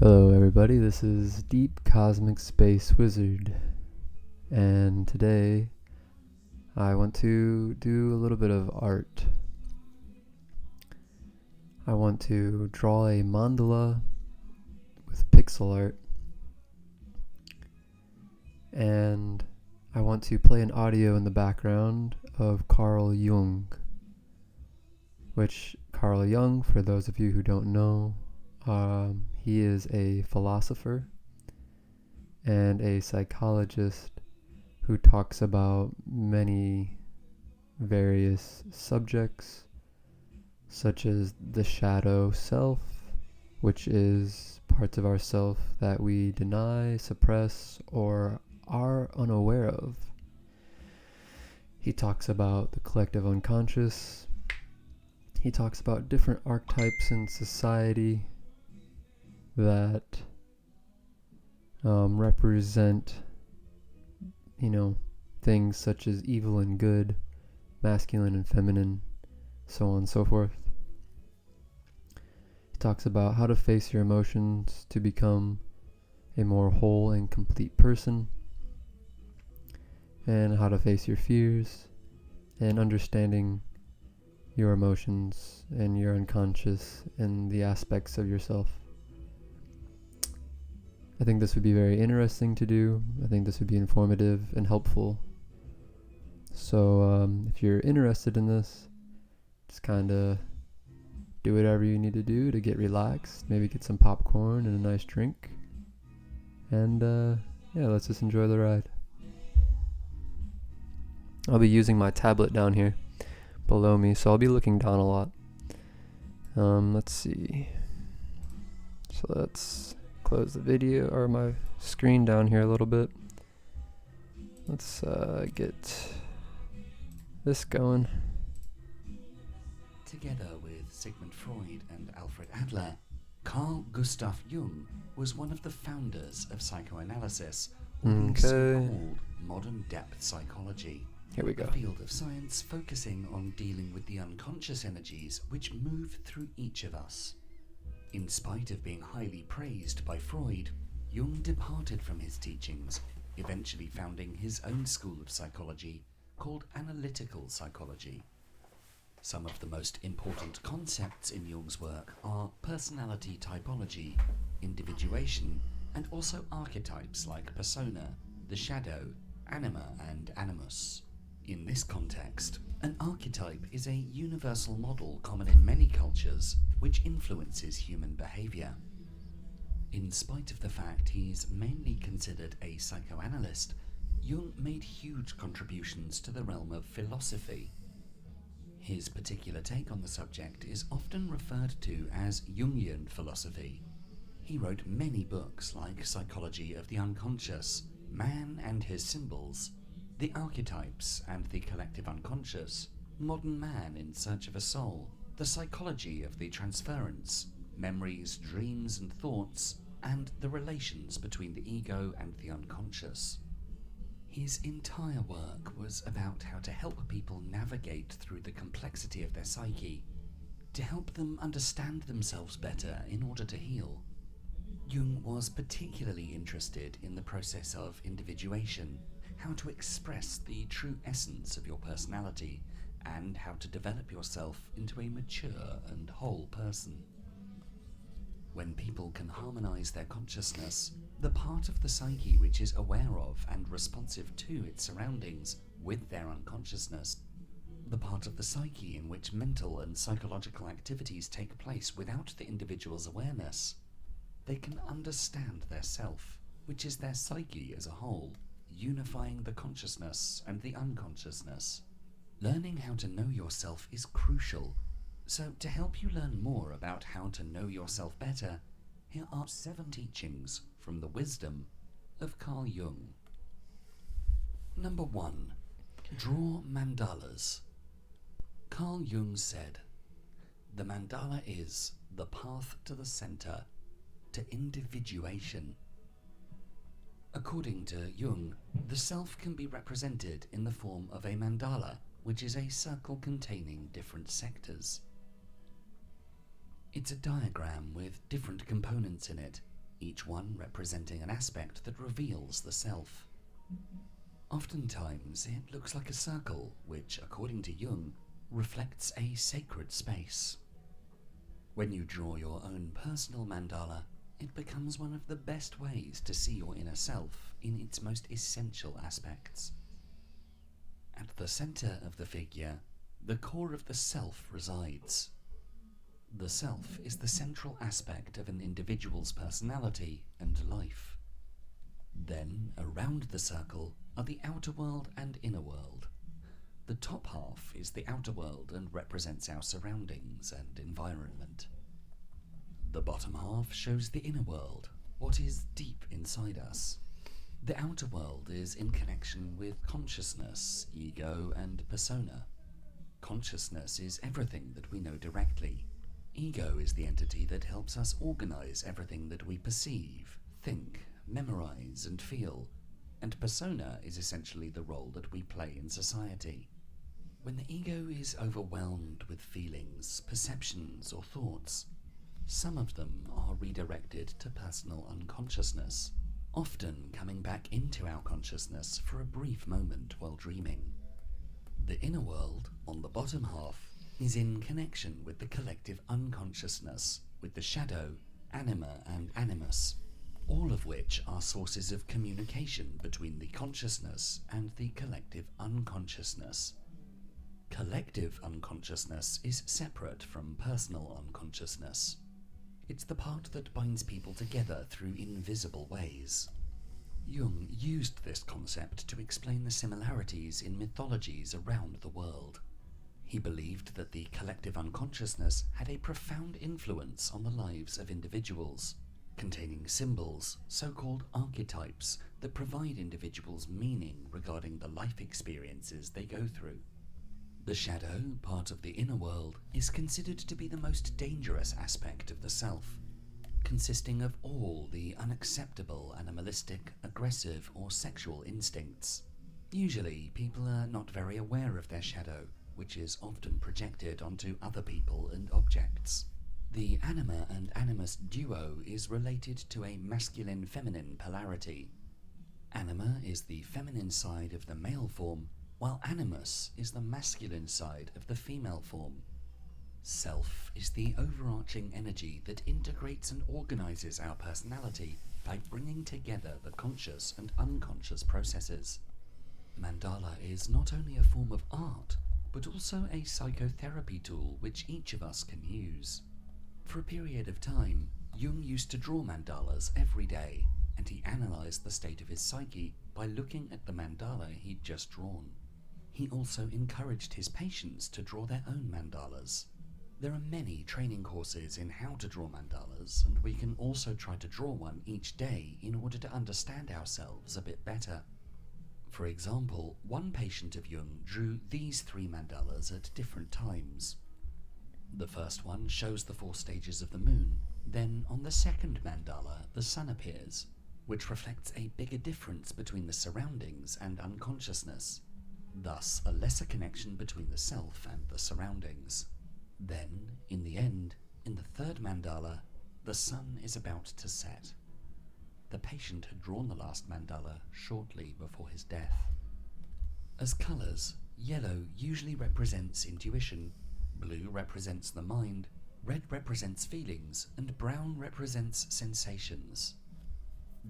Hello everybody, this is DeepCosmicSpaceWizard, and today I want to do a little bit of art. I want to draw a mandala with pixel art, and I want to play an audio in the background of Carl Jung, which Carl Jung, for those of you who don't know, he is a philosopher and a psychologist who talks about many various subjects, such as the shadow self, which is parts of ourself that we deny, suppress, or are unaware of. He talks about the collective unconscious. He talks about different archetypes in society that represent, things such as evil and good, masculine and feminine, so on and so forth. He talks about how to face your emotions to become a more whole and complete person, and how to face your fears, and understanding your emotions and your unconscious and the aspects of yourself. I think this would be very interesting to do. I think this would be informative and helpful. So if you're interested in this, just kind of do whatever you need to do to get relaxed. Maybe get some popcorn and a nice drink. And let's just enjoy the ride. I'll be using my tablet down here below me, so I'll be looking down a lot. Let's see. So let's close the video or my screen down here a little bit. Let's get this going. Together with Sigmund Freud and Alfred Adler, Carl Gustav Jung was one of the founders of psychoanalysis, or the so-called modern depth psychology. Here we go. A field of science focusing on dealing with the unconscious energies which move through each of us. In spite of being highly praised by Freud, Jung departed from his teachings, eventually founding his own school of psychology called analytical psychology. Some of the most important concepts in Jung's work are personality typology, individuation, and also archetypes like persona, the shadow, anima, and animus. In this context, an archetype is a universal model common in many cultures which influences human behavior. In spite of the fact he's mainly considered a psychoanalyst, Jung made huge contributions to the realm of philosophy. His particular take on the subject is often referred to as Jungian philosophy. He wrote many books like Psychology of the Unconscious, Man and His Symbols, The Archetypes and the Collective Unconscious, Modern Man in Search of a Soul, The Psychology of the Transference, Memories, Dreams and Thoughts, and the relations between the ego and the unconscious. His entire work was about how to help people navigate through the complexity of their psyche, to help them understand themselves better in order to heal. Jung was particularly interested in the process of individuation, how to express the true essence of your personality, and how to develop yourself into a mature and whole person. When people can harmonize their consciousness, the part of the psyche which is aware of and responsive to its surroundings with their unconsciousness, the part of the psyche in which mental and psychological activities take place without the individual's awareness, they can understand their self, which is their psyche as a whole, unifying the consciousness and the unconsciousness. Learning how to know yourself is crucial. So, to help you learn more about how to know yourself better, here are 7 teachings from the wisdom of Carl Jung. Number 1. Draw mandalas. Carl Jung said, "The mandala is the path to the center, to individuation." According to Jung, the self can be represented in the form of a mandala, which is a circle containing different sectors. It's a diagram with different components in it, each one representing an aspect that reveals the self. Oftentimes, it looks like a circle, which, according to Jung, reflects a sacred space. When you draw your own personal mandala, it becomes one of the best ways to see your inner self in its most essential aspects. At the center of the figure, the core of the self resides. The self is the central aspect of an individual's personality and life. Then, around the circle, are the outer world and inner world. The top half is the outer world and represents our surroundings and environment. The bottom half shows the inner world, what is deep inside us. The outer world is in connection with consciousness, ego, and persona. Consciousness is everything that we know directly. Ego is the entity that helps us organize everything that we perceive, think, memorize, and feel. And persona is essentially the role that we play in society. When the ego is overwhelmed with feelings, perceptions, or thoughts, some of them are redirected to personal unconsciousness, often coming back into our consciousness for a brief moment while dreaming. The inner world, on the bottom half, is in connection with the collective unconsciousness, with the shadow, anima, and animus, all of which are sources of communication between the consciousness and the collective unconsciousness. Collective unconsciousness is separate from personal unconsciousness. It's the part that binds people together through invisible ways. Jung used this concept to explain the similarities in mythologies around the world. He believed that the collective unconsciousness had a profound influence on the lives of individuals, containing symbols, so-called archetypes, that provide individuals meaning regarding the life experiences they go through. The shadow, part of the inner world, is considered to be the most dangerous aspect of the self, consisting of all the unacceptable animalistic, aggressive, or sexual instincts. Usually, people are not very aware of their shadow, which is often projected onto other people and objects. The anima and animus duo is related to a masculine-feminine polarity. Anima is the feminine side of the male form, while animus is the masculine side of the female form. Self is the overarching energy that integrates and organizes our personality by bringing together the conscious and unconscious processes. Mandala is not only a form of art, but also a psychotherapy tool which each of us can use. For a period of time, Jung used to draw mandalas every day, and he analyzed the state of his psyche by looking at the mandala he'd just drawn. He also encouraged his patients to draw their own mandalas. There are many training courses in how to draw mandalas, and we can also try to draw one each day in order to understand ourselves a bit better. For example, one patient of Jung drew these 3 mandalas at different times. The first one shows the 4 stages of the moon. Then, on the second mandala, the sun appears, which reflects a bigger difference between the surroundings and unconsciousness, thus a lesser connection between the self and the surroundings. Then, in the end, in the third mandala, the sun is about to set. The patient had drawn the last mandala shortly before his death. As colours, yellow usually represents intuition, blue represents the mind, red represents feelings, and brown represents sensations.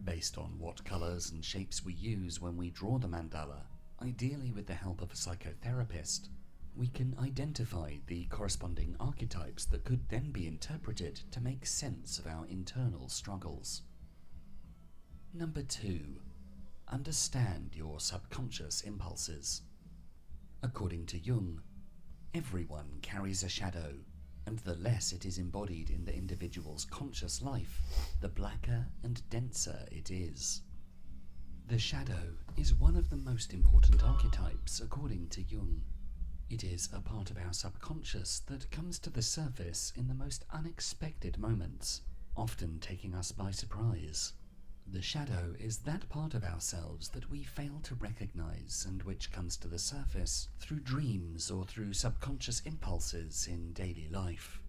Based on what colours and shapes we use when we draw the mandala, ideally with the help of a psychotherapist, we can identify the corresponding archetypes that could then be interpreted to make sense of our internal struggles. Number 2. Understand your subconscious impulses. According to Jung, everyone carries a shadow, and the less it is embodied in the individual's conscious life, the blacker and denser it is. The shadow is one of the most important archetypes according to Jung. It is a part of our subconscious that comes to the surface in the most unexpected moments, often taking us by surprise. The shadow is that part of ourselves that we fail to recognize and which comes to the surface through dreams or through subconscious impulses in daily life.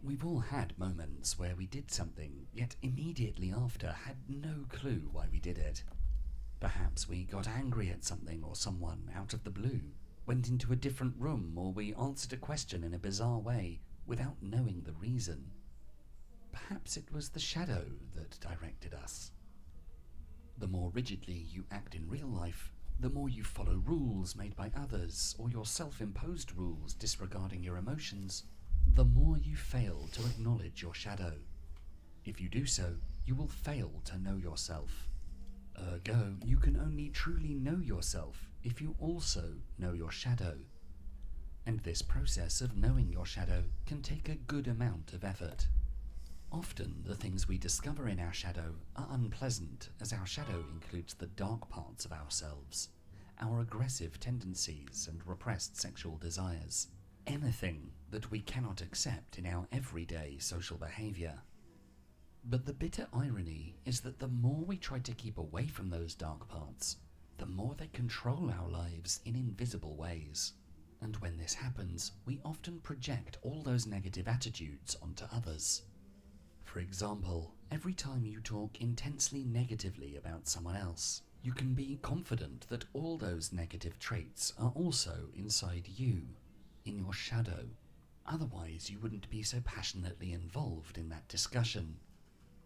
We've all had moments where we did something, yet immediately after had no clue why we did it. Perhaps we got angry at something or someone out of the blue, went into a different room, or we answered a question in a bizarre way without knowing the reason. Perhaps it was the shadow that directed us. The more rigidly you act in real life, the more you follow rules made by others or your self-imposed rules disregarding your emotions, the more you fail to acknowledge your shadow. If you do so, you will fail to know yourself. Ergo, you can only truly know yourself if you also know your shadow. And this process of knowing your shadow can take a good amount of effort. Often, the things we discover in our shadow are unpleasant, as our shadow includes the dark parts of ourselves, our aggressive tendencies and repressed sexual desires, anything that we cannot accept in our everyday social behavior. But the bitter irony is that the more we try to keep away from those dark parts, the more they control our lives in invisible ways. And when this happens, we often project all those negative attitudes onto others. For example, every time you talk intensely negatively about someone else, you can be confident that all those negative traits are also inside you, in your shadow. Otherwise, you wouldn't be so passionately involved in that discussion.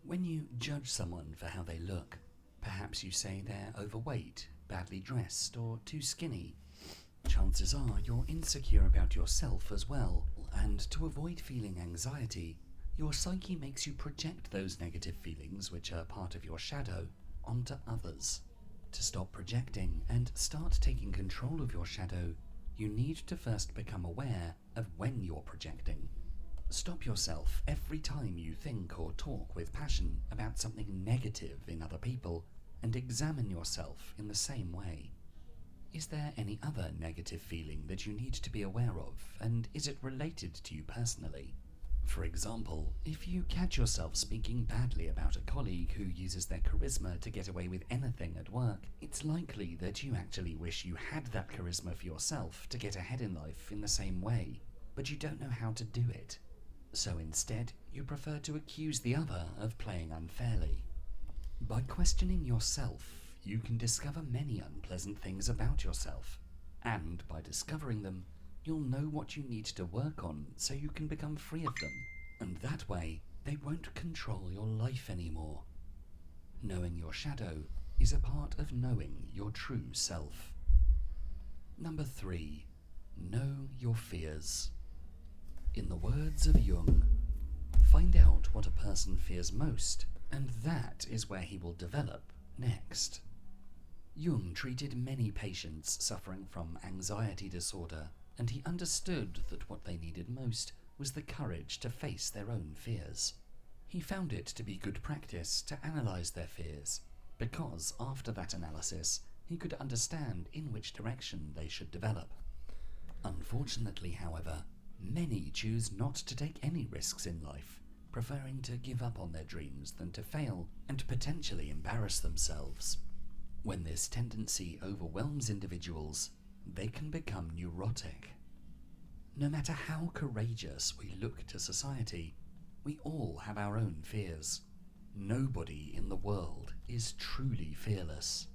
When you judge someone for how they look, perhaps you say they're overweight, badly dressed, or too skinny. Chances are you're insecure about yourself as well, and to avoid feeling anxiety, your psyche makes you project those negative feelings, which are part of your shadow, onto others. To stop projecting and start taking control of your shadow, you need to first become aware of when you're projecting. Stop yourself every time you think or talk with passion about something negative in other people, and examine yourself in the same way. Is there any other negative feeling that you need to be aware of, and is it related to you personally? For example, if you catch yourself speaking badly about a colleague who uses their charisma to get away with anything at work, it's likely that you actually wish you had that charisma for yourself to get ahead in life in the same way, but you don't know how to do it. So instead, you prefer to accuse the other of playing unfairly. By questioning yourself, you can discover many unpleasant things about yourself, and by discovering them, you'll know what you need to work on so you can become free of them, and that way, they won't control your life anymore. Knowing your shadow is a part of knowing your true self. Number 3. Know your fears. In the words of Jung, find out what a person fears most, and that is where he will develop next. Jung treated many patients suffering from anxiety disorder, and he understood that what they needed most was the courage to face their own fears. He found it to be good practice to analyze their fears, because after that analysis, he could understand in which direction they should develop. Unfortunately, however, many choose not to take any risks in life, preferring to give up on their dreams than to fail and potentially embarrass themselves. When this tendency overwhelms individuals, they can become neurotic. No matter how courageous we look to society, we all have our own fears. Nobody in the world is truly fearless.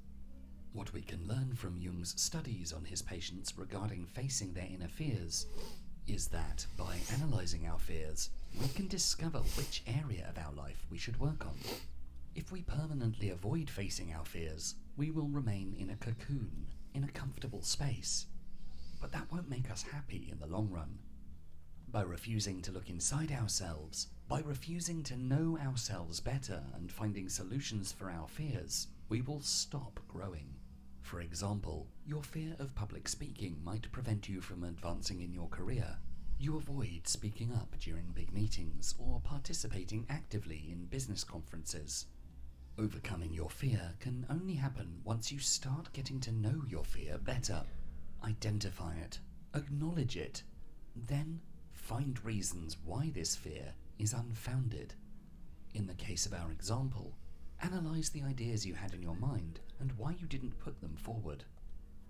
What we can learn from Jung's studies on his patients regarding facing their inner fears is that by analyzing our fears, we can discover which area of our life we should work on. If we permanently avoid facing our fears, we will remain in a cocoon, in a comfortable space. But that won't make us happy in the long run. By refusing to look inside ourselves, by refusing to know ourselves better and finding solutions for our fears, we will stop growing. For example, your fear of public speaking might prevent you from advancing in your career. You avoid speaking up during big meetings or participating actively in business conferences. Overcoming your fear can only happen once you start getting to know your fear better. Identify it, acknowledge it, then find reasons why this fear is unfounded. In the case of our example, analyze the ideas you had in your mind and why you didn't put them forward.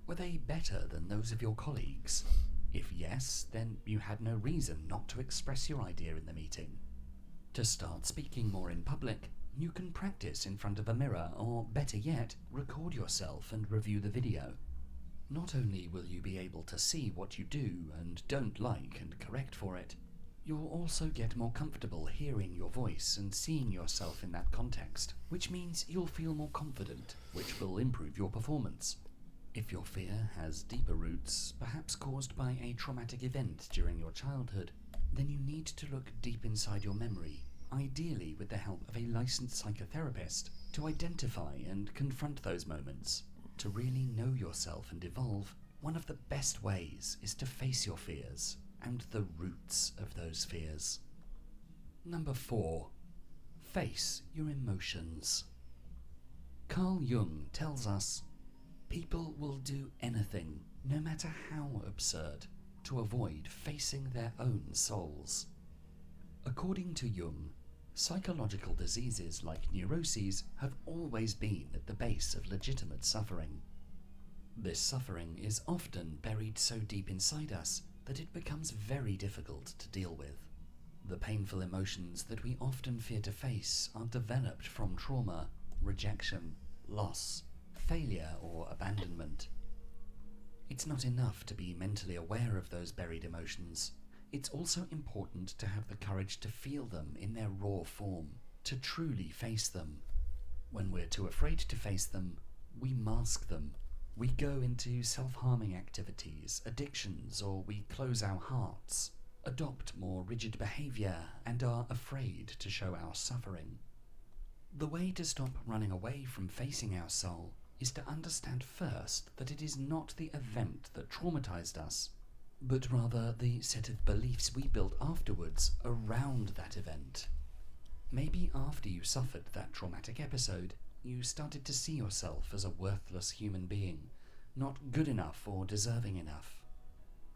Were they better than those of your colleagues? If yes, then you had no reason not to express your idea in the meeting. To start speaking more in public, you can practice in front of a mirror, or better yet, record yourself and review the video. Not only will you be able to see what you do and don't like and correct for it, you'll also get more comfortable hearing your voice and seeing yourself in that context, which means you'll feel more confident, which will improve your performance. If your fear has deeper roots, perhaps caused by a traumatic event during your childhood, then you need to look deep inside your memory, ideally with the help of a licensed psychotherapist, to identify and confront those moments. To really know yourself and evolve, one of the best ways is to face your fears and the roots of those fears. Number 4. Face your emotions. Carl Jung tells us, people will do anything, no matter how absurd, to avoid facing their own souls. According to Jung, psychological diseases like neuroses have always been at the base of legitimate suffering. This suffering is often buried so deep inside us that it becomes very difficult to deal with. The painful emotions that we often fear to face are developed from trauma, rejection, loss, failure, or abandonment. It's not enough to be mentally aware of those buried emotions. It's also important to have the courage to feel them in their raw form, to truly face them. When we're too afraid to face them, we mask them. We go into self-harming activities, addictions, or we close our hearts, adopt more rigid behavior, and are afraid to show our suffering. The way to stop running away from facing our soul is to understand first that it is not the event that traumatized us, but rather the set of beliefs we built afterwards around that event. Maybe after you suffered that traumatic episode, you started to see yourself as a worthless human being, not good enough or deserving enough.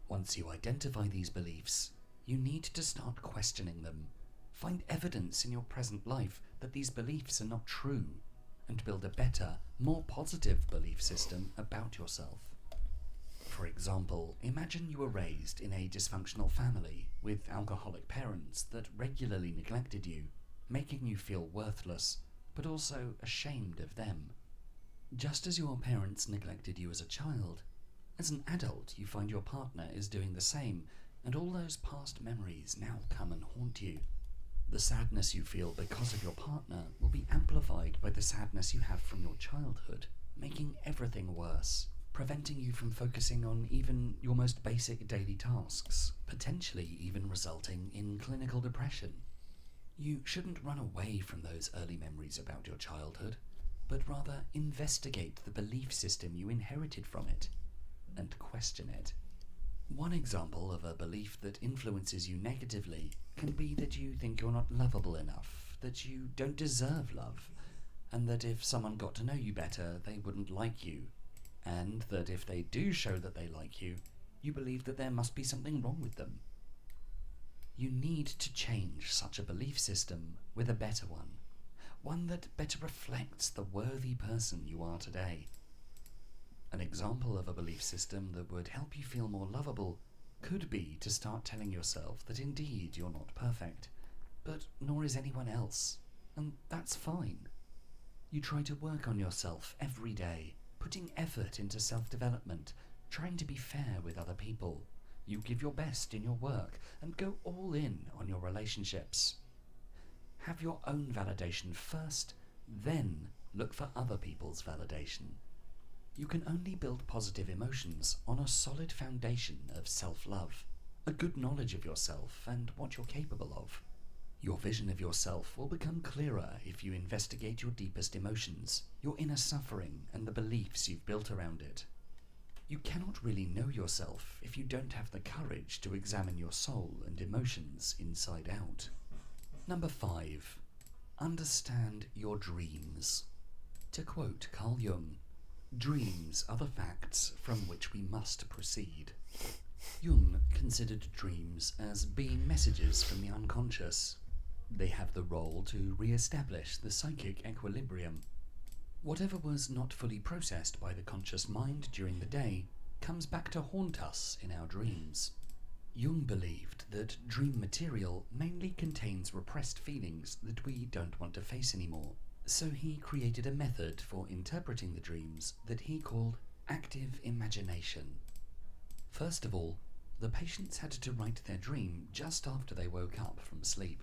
Once you identify these beliefs, you need to start questioning them. Find evidence in your present life that these beliefs are not true, and build a better, more positive belief system about yourself. For example, imagine you were raised in a dysfunctional family with alcoholic parents that regularly neglected you, making you feel worthless, but also ashamed of them. Just as your parents neglected you as a child, as an adult you find your partner is doing the same, and all those past memories now come and haunt you. The sadness you feel because of your partner will be amplified by the sadness you have from your childhood, making everything worse, preventing you from focusing on even your most basic daily tasks, potentially even resulting in clinical depression. You shouldn't run away from those early memories about your childhood, but rather investigate the belief system you inherited from it, and question it. One example of a belief that influences you negatively can be that you think you're not lovable enough, that you don't deserve love, and that if someone got to know you better, they wouldn't like you, and that if they do show that they like you, you believe that there must be something wrong with them. You need to change such a belief system with a better one that better reflects the worthy person you are today. An example of a belief system that would help you feel more lovable could be to start telling yourself that indeed you're not perfect, but nor is anyone else, and that's fine. You try to work on yourself every day, putting effort into self-development, trying to be fair with other people. You give your best in your work and go all in on your relationships. Have your own validation first, then look for other people's validation. You can only build positive emotions on a solid foundation of self-love, a good knowledge of yourself and what you're capable of. Your vision of yourself will become clearer if you investigate your deepest emotions, your inner suffering, and the beliefs you've built around it. You cannot really know yourself if you don't have the courage to examine your soul and emotions inside out. Number 5. Understand your dreams. To quote Carl Jung, dreams are the facts from which we must proceed. Jung considered dreams as being messages from the unconscious. They have the role to re-establish the psychic equilibrium. Whatever was not fully processed by the conscious mind during the day comes back to haunt us in our dreams. Jung believed that dream material mainly contains repressed feelings that we don't want to face anymore, so he created a method for interpreting the dreams that he called active imagination. First of all, the patients had to write their dream just after they woke up from sleep.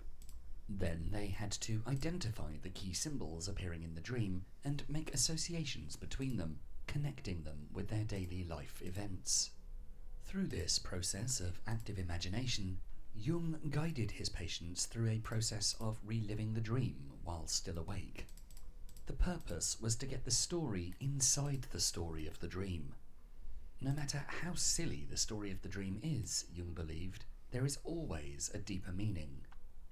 Then they had to identify the key symbols appearing in the dream and make associations between them, connecting them with their daily life events. Through this process of active imagination, Jung guided his patients through a process of reliving the dream while still awake. The purpose was to get the story inside the story of the dream. No matter how silly the story of the dream is, Jung believed, there is always a deeper meaning.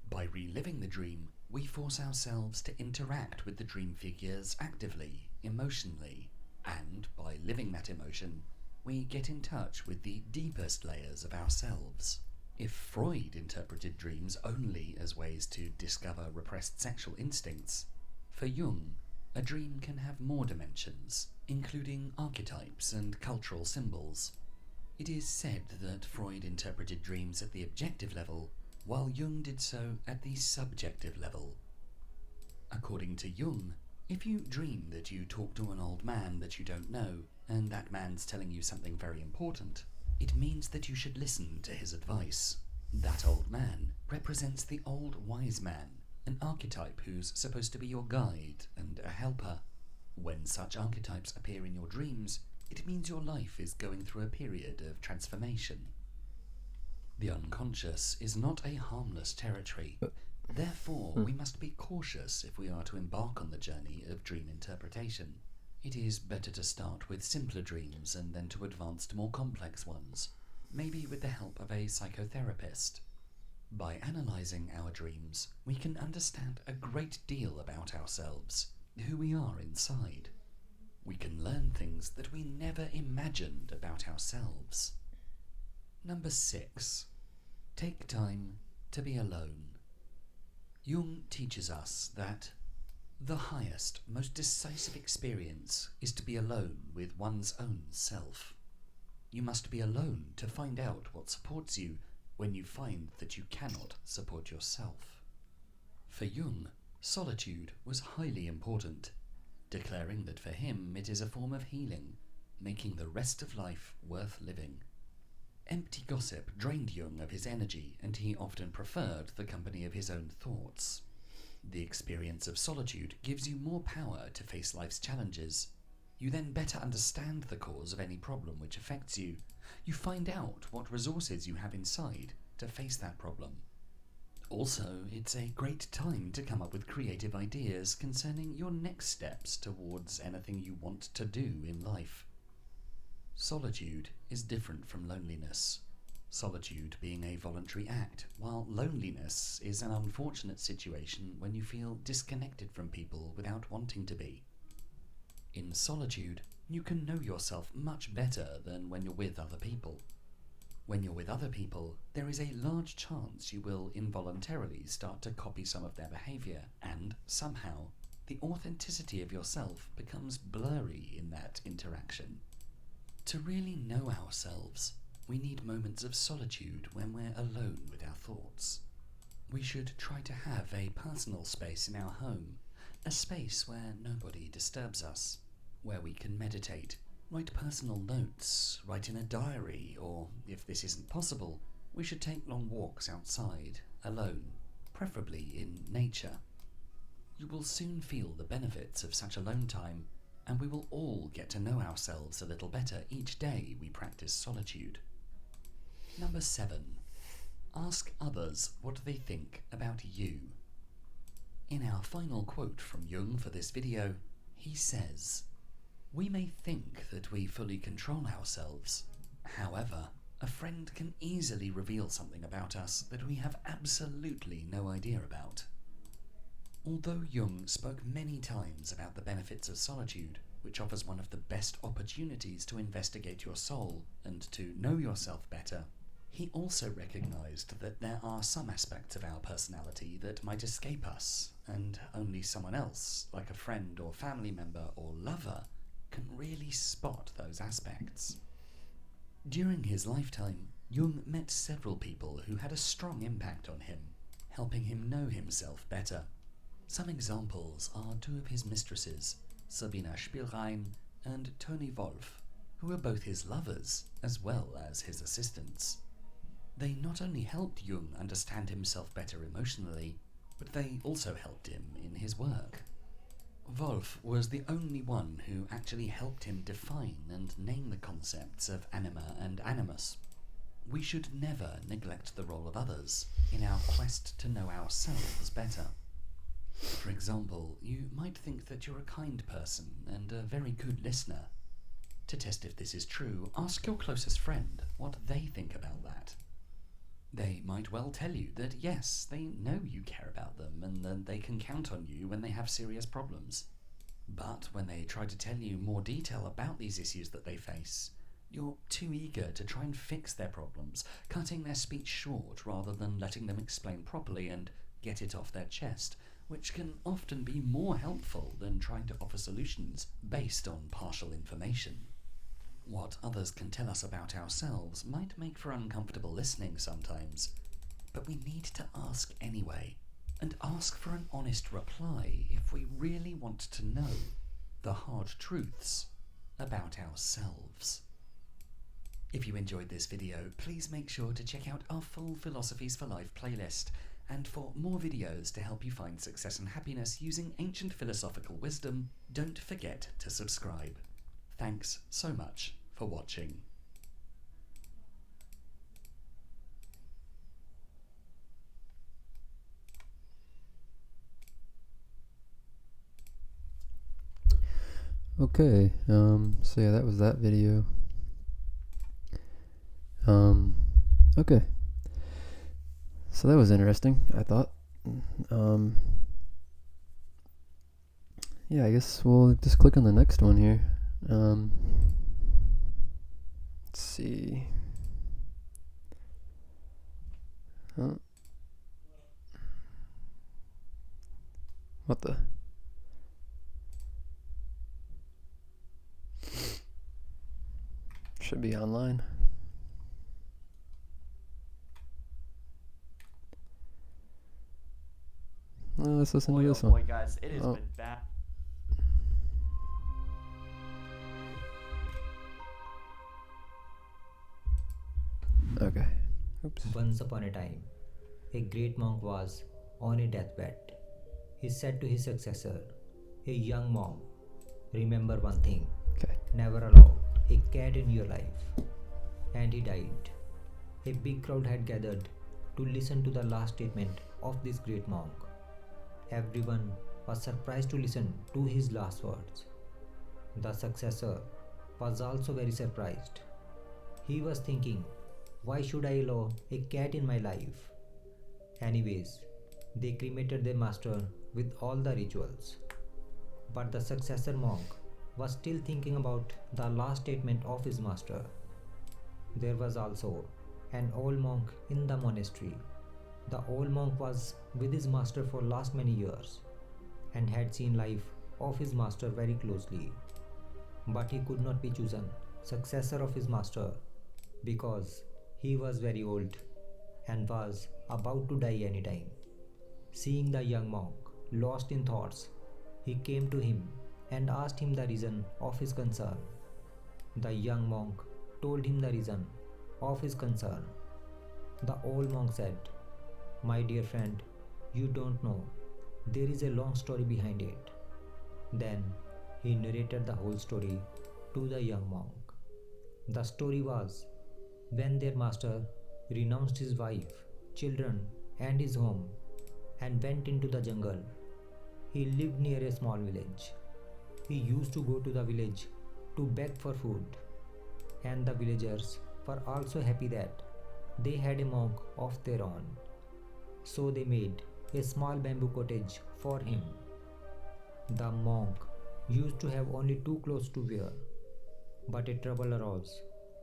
By reliving the dream, we force ourselves to interact with the dream figures actively, emotionally, and by living that emotion, we get in touch with the deepest layers of ourselves. If Freud interpreted dreams only as ways to discover repressed sexual instincts, for Jung, a dream can have more dimensions, including archetypes and cultural symbols. It is said that Freud interpreted dreams at the objective level, while Jung did so at the subjective level. According to Jung, if you dream that you talk to an old man that you don't know, and that man's telling you something very important, it means that you should listen to his advice. That old man represents the old wise man, an archetype who's supposed to be your guide and a helper. When such archetypes appear in your dreams, it means your life is going through a period of transformation. The unconscious is not a harmless territory. Therefore, we must be cautious if we are to embark on the journey of dream interpretation. It is better to start with simpler dreams and then to advance to more complex ones, maybe with the help of a psychotherapist. By analysing our dreams, we can understand a great deal about ourselves, who we are inside. We can learn things that we never imagined about ourselves. Number 6. Take time to be alone. Jung teaches us that the highest, most decisive experience is to be alone with one's own self. You must be alone to find out what supports you when you find that you cannot support yourself. For Jung, solitude was highly important, declaring that for him it is a form of healing, making the rest of life worth living. Empty gossip drained Jung of his energy, and he often preferred the company of his own thoughts. The experience of solitude gives you more power to face life's challenges. You then better understand the cause of any problem which affects you. You find out what resources you have inside to face that problem. Also, it's a great time to come up with creative ideas concerning your next steps towards anything you want to do in life. Solitude is different from loneliness. Solitude being a voluntary act, while loneliness is an unfortunate situation when you feel disconnected from people without wanting to be. In solitude, you can know yourself much better than when you're with other people. When you're with other people, there is a large chance you will involuntarily start to copy some of their behavior, and somehow, the authenticity of yourself becomes blurry in that interaction. To really know ourselves, we need moments of solitude when we're alone with our thoughts. We should try to have a personal space in our home, a space where nobody disturbs us, where we can meditate, write personal notes, write in a diary, or, if this isn't possible, we should take long walks outside, alone, preferably in nature. You will soon feel the benefits of such alone time, and we will all get to know ourselves a little better each day we practice solitude. Number 7. Ask others what they think about you. In our final quote from Jung for this video, he says, "We may think that we fully control ourselves. However, a friend can easily reveal something about us that we have absolutely no idea about." Although Jung spoke many times about the benefits of solitude, which offers one of the best opportunities to investigate your soul and to know yourself better, he also recognized that there are some aspects of our personality that might escape us, and only someone else, like a friend or family member or lover, can really spot those aspects. During his lifetime, Jung met several people who had a strong impact on him, helping him know himself better. Some examples are two of his mistresses, Sabina Spielrein and Toni Wolff, who were both his lovers as well as his assistants. They not only helped Jung understand himself better emotionally, but they also helped him in his work. Wolff was the only one who actually helped him define and name the concepts of anima and animus. We should never neglect the role of others in our quest to know ourselves better. For example, you might think that you're a kind person and a very good listener. To test if this is true, ask your closest friend what they think about that. They might well tell you that yes, they know you care about them and that they can count on you when they have serious problems. But when they try to tell you more detail about these issues that they face, you're too eager to try and fix their problems, cutting their speech short rather than letting them explain properly and get it off their chest, which can often be more helpful than trying to offer solutions based on partial information. What others can tell us about ourselves might make for uncomfortable listening sometimes, but we need to ask anyway, and ask for an honest reply if we really want to know the hard truths about ourselves. If you enjoyed this video, please make sure to check out our full Philosophies for Life playlist, and for more videos to help you find success and happiness using ancient philosophical wisdom, don't forget to subscribe. Thanks so much for watching. Okay, so yeah, that was that video. Okay. So that was interesting, I thought. Yeah, I guess we'll just click on the next one here. Let's see. What the? Should be online. Let's listen to this one. Boy, guys, it has been bad. Okay. Oops. Once upon a time, a great monk was on a deathbed. He said to his successor, a young monk, remember one thing. Okay. Never allow a cat in your life. And he died. A big crowd had gathered to listen to the last statement of this great monk. Everyone was surprised to listen to his last words. The successor was also very surprised. He was thinking, why should I allow a cat in my life? Anyways, they cremated their master with all the rituals. But the successor monk was still thinking about the last statement of his master. There was also an old monk in the monastery. The old monk was with his master for last many years and had seen life of his master very closely. But he could not be chosen successor of his master because he was very old and was about to die anytime. Seeing the young monk lost in thoughts, he came to him and asked him the reason of his concern. The young monk told him the reason of his concern. The old monk said, my dear friend, you don't know. There is a long story behind it. Then he narrated the whole story to the young monk. The story was, when their master renounced his wife, children, and his home and went into the jungle, he lived near a small village. He used to go to the village to beg for food, and the villagers were also happy that they had a monk of their own. So they made a small bamboo cottage for him. The monk used to have only 2 clothes to wear, but a trouble arose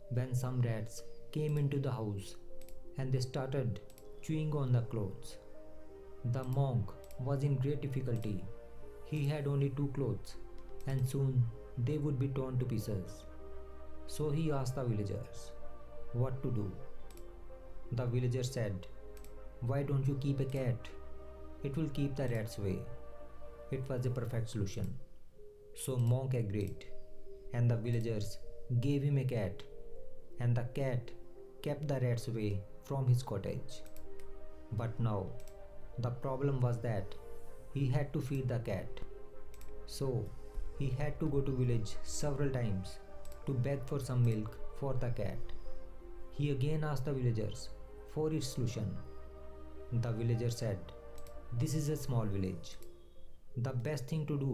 when some rats came into the house and they started chewing on the clothes. The monk was in great difficulty. He had only 2 clothes and soon they would be torn to pieces. So he asked the villagers, what to do. The villager said, "Why don't you keep a cat? It will keep the rats away." It was a perfect solution. So monk agreed, and the villagers gave him a cat, and the cat kept the rats away from his cottage. But now, the problem was that he had to feed the cat. So he had to go to village several times to beg for some milk for the cat. He again asked the villagers for its solution. The villager said, "This is a small village. The best thing to do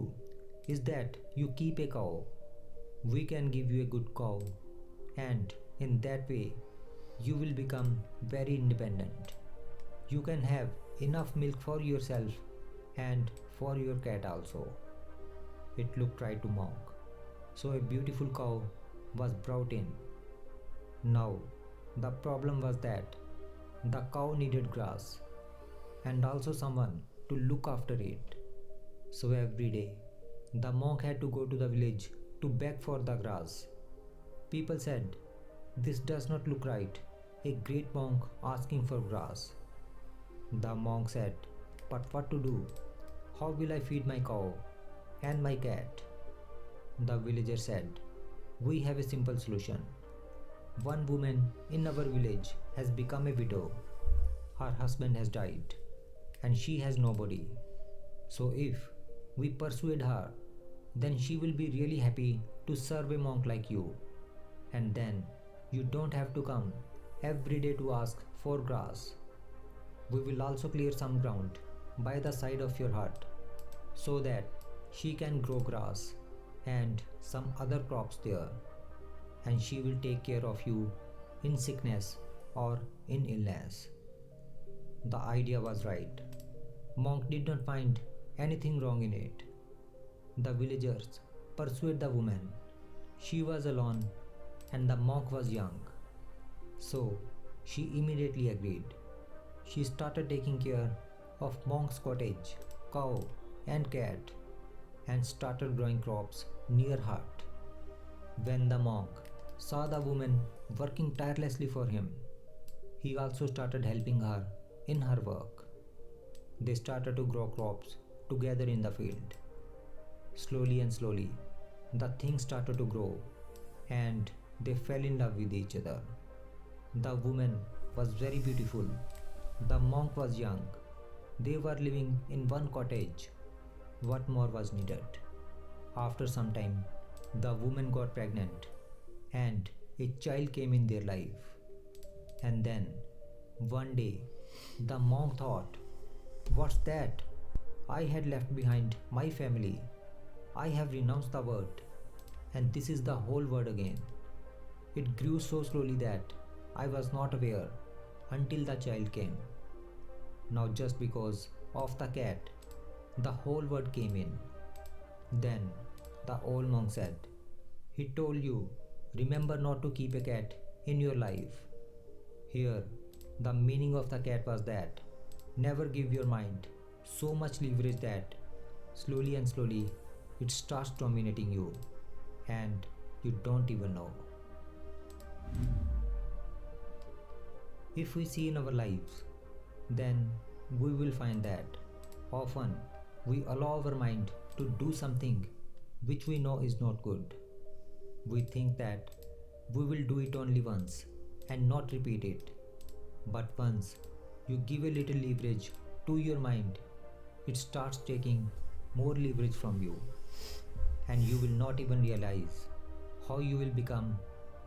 is that you keep a cow. We can give you a good cow, and in that way, you will become very independent. You can have enough milk for yourself and for your cat also." It looked right to monk. So a beautiful cow was brought in. Now, the problem was that the cow needed grass and also someone to look after it. So every day, the monk had to go to the village to beg for the grass. People said, "This does not look right, a great monk asking for grass." The monk said, "But what to do? How will I feed my cow and my cat?" The villager said, "We have a simple solution. One woman in our village has become a widow. Her husband has died and she has nobody. So if we persuade her, then she will be really happy to serve a monk like you. And then you don't have to come every day to ask for grass. We will also clear some ground by the side of your hut so that she can grow grass and some other crops there, and she will take care of you in sickness or in illness." The idea was right. Monk did not find anything wrong in it. The villagers pursued the woman. She was alone and the monk was young. So she immediately agreed. She started taking care of monk's cottage, cow and cat, and started growing crops near hut. When the monk saw the woman working tirelessly for him, he also started helping her in her work. They started to grow crops together in the field. Slowly and slowly, the things started to grow and they fell in love with each other. The woman was very beautiful. The monk was young. They were living in one cottage. What more was needed? After some time, the woman got pregnant and a child came in their life. And then, one day, the monk thought, "What's that? I had left behind my family. I have renounced the world, and this is the whole world again." It grew so slowly that I was not aware until the child came. Now, just because of the cat, the whole world came in. Then the old monk said, "He told you, remember not to keep a cat in your life." Here, the meaning of the cat was that never give your mind so much leverage that slowly and slowly it starts dominating you and you don't even know. If we see in our lives, then we will find that often we allow our mind to do something which we know is not good. We think that we will do it only once and not repeat it. But once you give a little leverage to your mind, it starts taking more leverage from you, and you will not even realize how you will become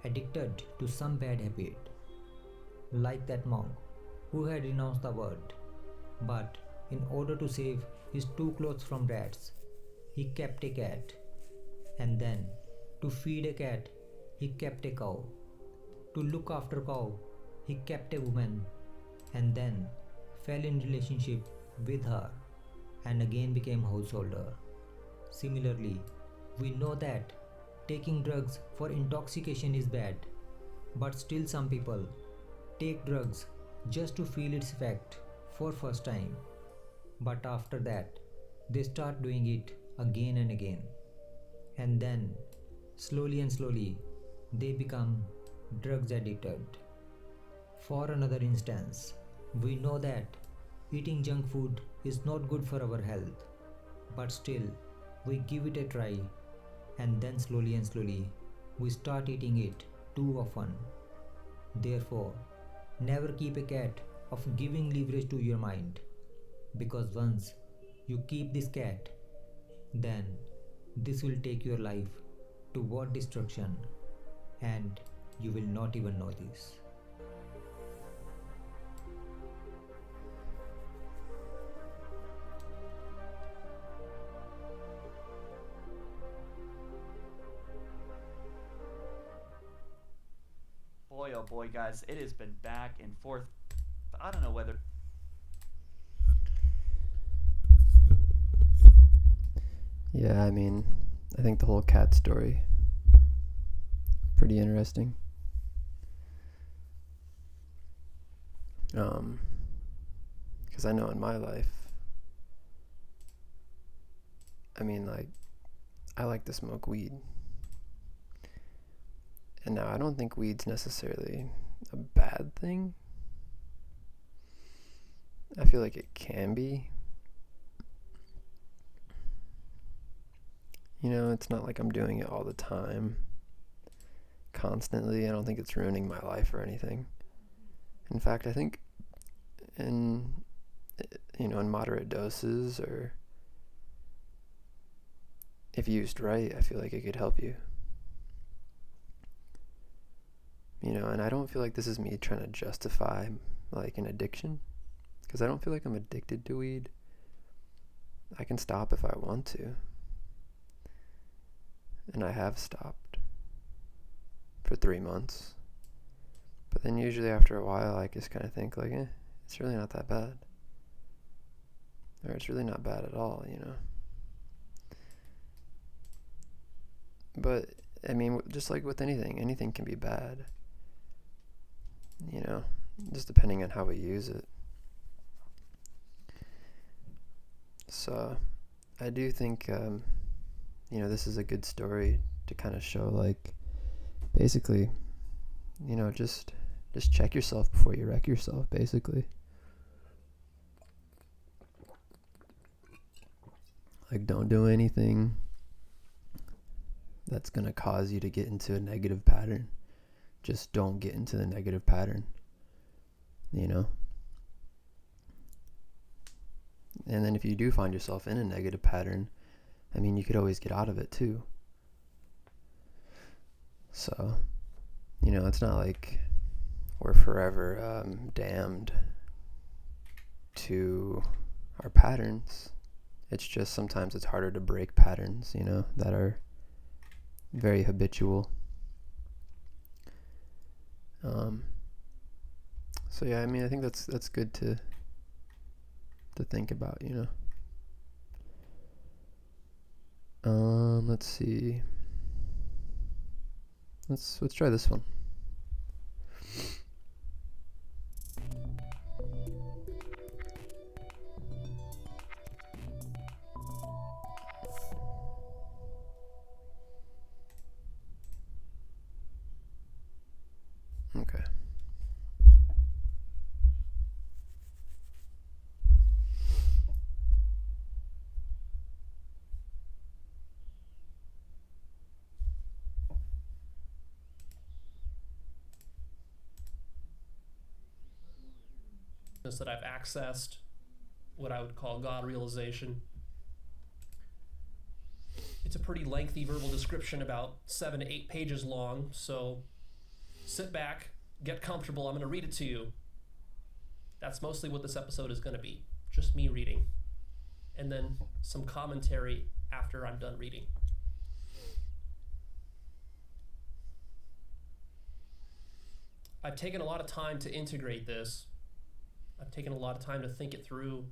addicted to some bad habit. Like that monk who had renounced the world, but in order to save his 2 clothes from rats, he kept a cat, and then to feed a cat, he kept a cow. To look after cow, he kept a woman, and then fell in relationship with her and again became householder. Similarly, we know that taking drugs for intoxication is bad, but still some people take drugs just to feel its effect for first time. But after that, they start doing it again and again. And then, slowly and slowly, they become drugs addicted. For another instance, we know that eating junk food is not good for our health, but still we give it a try, and then slowly and slowly we start eating it too often. Therefore, never keep a cat of giving leverage to your mind, because once you keep this cat, then this will take your life toward destruction, and you will not even know this. Boy, oh boy, guys, it has been back and forth. I don't know whether. Yeah, I mean, I think the whole cat story, pretty interesting. Because I know in my life, I mean, like, I like to smoke weed. And now I don't think weed's necessarily a bad thing. I feel like it can be. You know, it's not like I'm doing it all the time, constantly. I don't think it's ruining my life or anything. In fact, I think in moderate doses, or if used right, I feel like it could help you. You know, and I don't feel like this is me trying to justify like an addiction, because I don't feel like I'm addicted to weed. I can stop if I want to. And I have stopped for 3 months. But then usually after a while I just kind of think like, it's really not that bad. Or it's really not bad at all, you know. But, I mean, just like with anything can be bad. You know, just depending on how we use it. So, I do think, this is a good story to kind of show, like, basically, just check yourself before you wreck yourself, basically. Like, don't do anything that's going to cause you to get into a negative pattern. Just don't get into the negative pattern, you know? And then if you do find yourself in a negative pattern, I mean, you could always get out of it too. So, it's not like we're forever damned to our patterns. It's just sometimes it's harder to break patterns, that are very habitual. So yeah, I mean, I think that's good to think about, Let's see. Let's try this one. Okay. That I've accessed, what I would call God realization. It's a pretty lengthy verbal description, about 7 to 8 pages long, so sit back, get comfortable. I'm going to read it to you. That's mostly what this episode is going to be, just me reading, and then some commentary after I'm done reading. I've taken a lot of time to integrate this. I've taken a lot of time to think it through.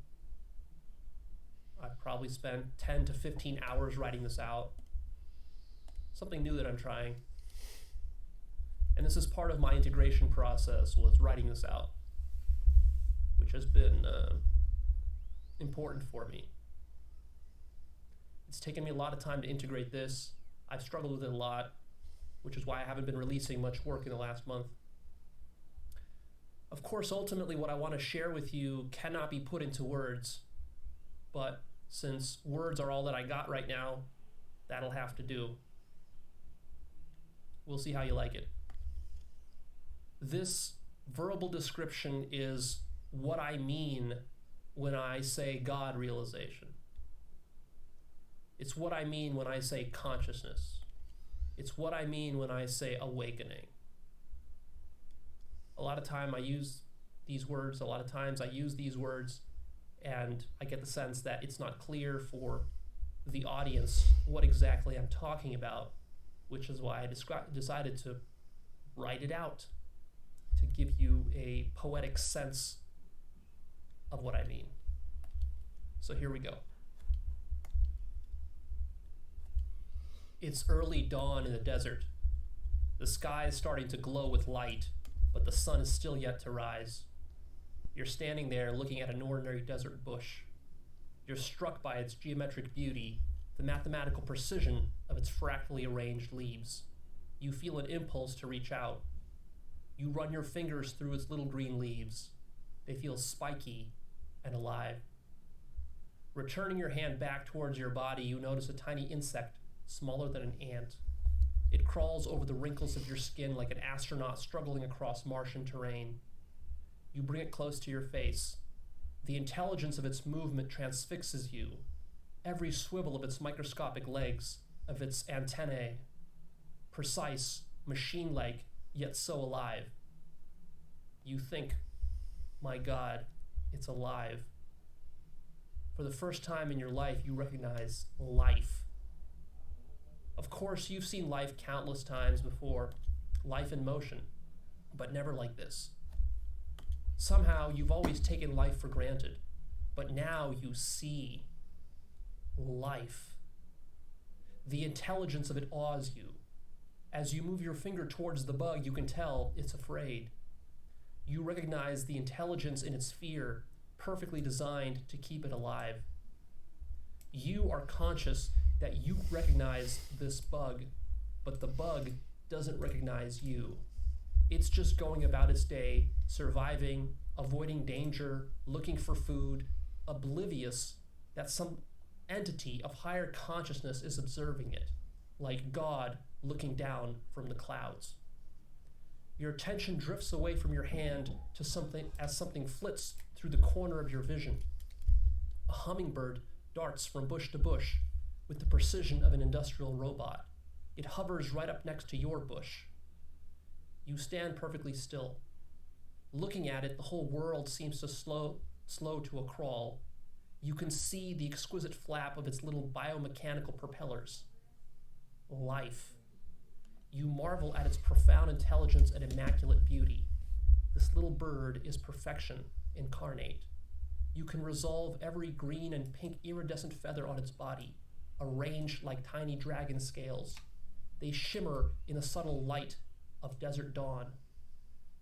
I've probably spent 10 to 15 hours writing this out. Something new that I'm trying. And this is part of my integration process, was writing this out, which has been important for me. It's taken me a lot of time to integrate this. I've struggled with it a lot. which is why I haven't been releasing much work in the last month. Of course, ultimately what I want to share with you cannot be put into words, but since words are all that I got right now, that'll have to do. We'll see how you like it. This verbal description is what I mean when I say God realization. It's what I mean when I say consciousness. It's what I mean when I say awakening. A lot of times I use these words and I get the sense that it's not clear for the audience what exactly I'm talking about, which is why I decided to write it out to give you a poetic sense of what I mean. So here we go. It's early dawn in the desert. The sky is starting to glow with light, but the sun is still yet to rise. You're standing there looking at an ordinary desert bush. You're struck by its geometric beauty, the mathematical precision of its fractally arranged leaves. You feel an impulse to reach out. You run your fingers through its little green leaves. They feel spiky and alive. Returning your hand back towards your body, you notice a tiny insect smaller than an ant. It crawls over the wrinkles of your skin like an astronaut struggling across Martian terrain. You bring it close to your face. The intelligence of its movement transfixes you. Every swivel of its microscopic legs, of its antennae, precise, machine-like, yet so alive. You think, my God, it's alive. For the first time in your life, you recognize life. Of course, you've seen life countless times before, life in motion, but never like this. Somehow, you've always taken life for granted, but now you see life. The intelligence of it awes you. As you move your finger towards the bug, you can tell it's afraid. You recognize the intelligence in its fear, perfectly designed to keep it alive. You are conscious that you recognize this bug, but the bug doesn't recognize you. It's just going about its day, surviving, avoiding danger, looking for food, oblivious that some entity of higher consciousness is observing it, like God looking down from the clouds. Your attention drifts away from your hand to something as something flits through the corner of your vision. A hummingbird darts from bush to bush with the precision of an industrial robot. It hovers right up next to your bush. You stand perfectly still. Looking at it, the whole world seems to slow to a crawl. You can see the exquisite flap of its little biomechanical propellers. Life. You marvel at its profound intelligence and immaculate beauty. This little bird is perfection incarnate. You can resolve every green and pink iridescent feather on its body, arranged like tiny dragon scales. They shimmer in the subtle light of desert dawn.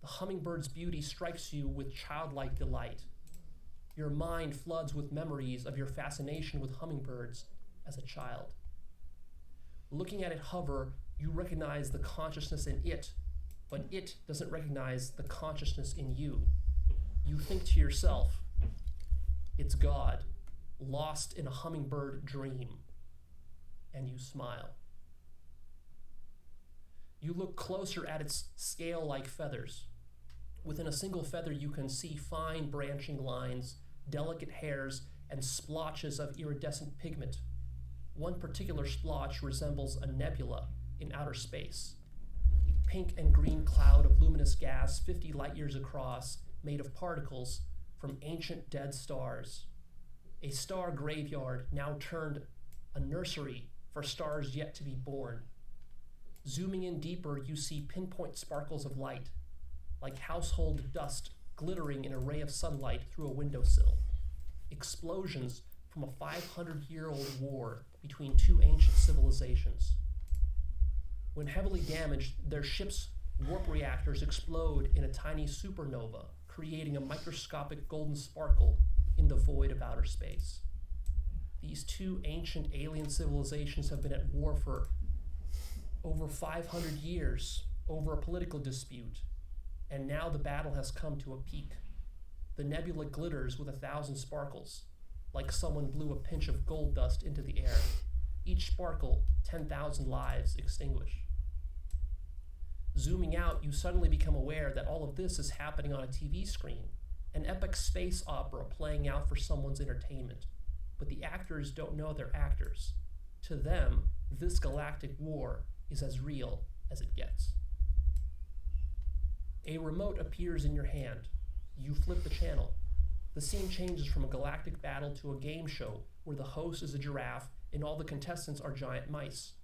The hummingbird's beauty strikes you with childlike delight. Your mind floods with memories of your fascination with hummingbirds as a child. Looking at it hover, you recognize the consciousness in it, but it doesn't recognize the consciousness in you. You think to yourself, it's God, lost in a hummingbird dream, and you smile. You look closer at its scale-like feathers. Within a single feather, you can see fine branching lines, delicate hairs, and splotches of iridescent pigment. One particular splotch resembles a nebula in outer space, a pink and green cloud of luminous gas 50 light years across, made of particles from ancient dead stars. A star graveyard now turned a nursery for stars yet to be born. Zooming in deeper, you see pinpoint sparkles of light, like household dust glittering in a ray of sunlight through a windowsill. Explosions from a 500-year-old war between two ancient civilizations. When heavily damaged, their ship's warp reactors explode in a tiny supernova, creating a microscopic golden sparkle in the void of outer space. These two ancient alien civilizations have been at war for over 500 years, over a political dispute, and now the battle has come to a peak. The nebula glitters with 1,000 sparkles, like someone blew a pinch of gold dust into the air. Each sparkle, 10,000 lives extinguished. Zooming out, you suddenly become aware that all of this is happening on a TV screen, an epic space opera playing out for someone's entertainment. But the actors don't know they're actors. To them, this galactic war is as real as it gets. A remote appears in your hand. You flip the channel. The scene changes from a galactic battle to a game show where the host is a giraffe and all the contestants are giant mice.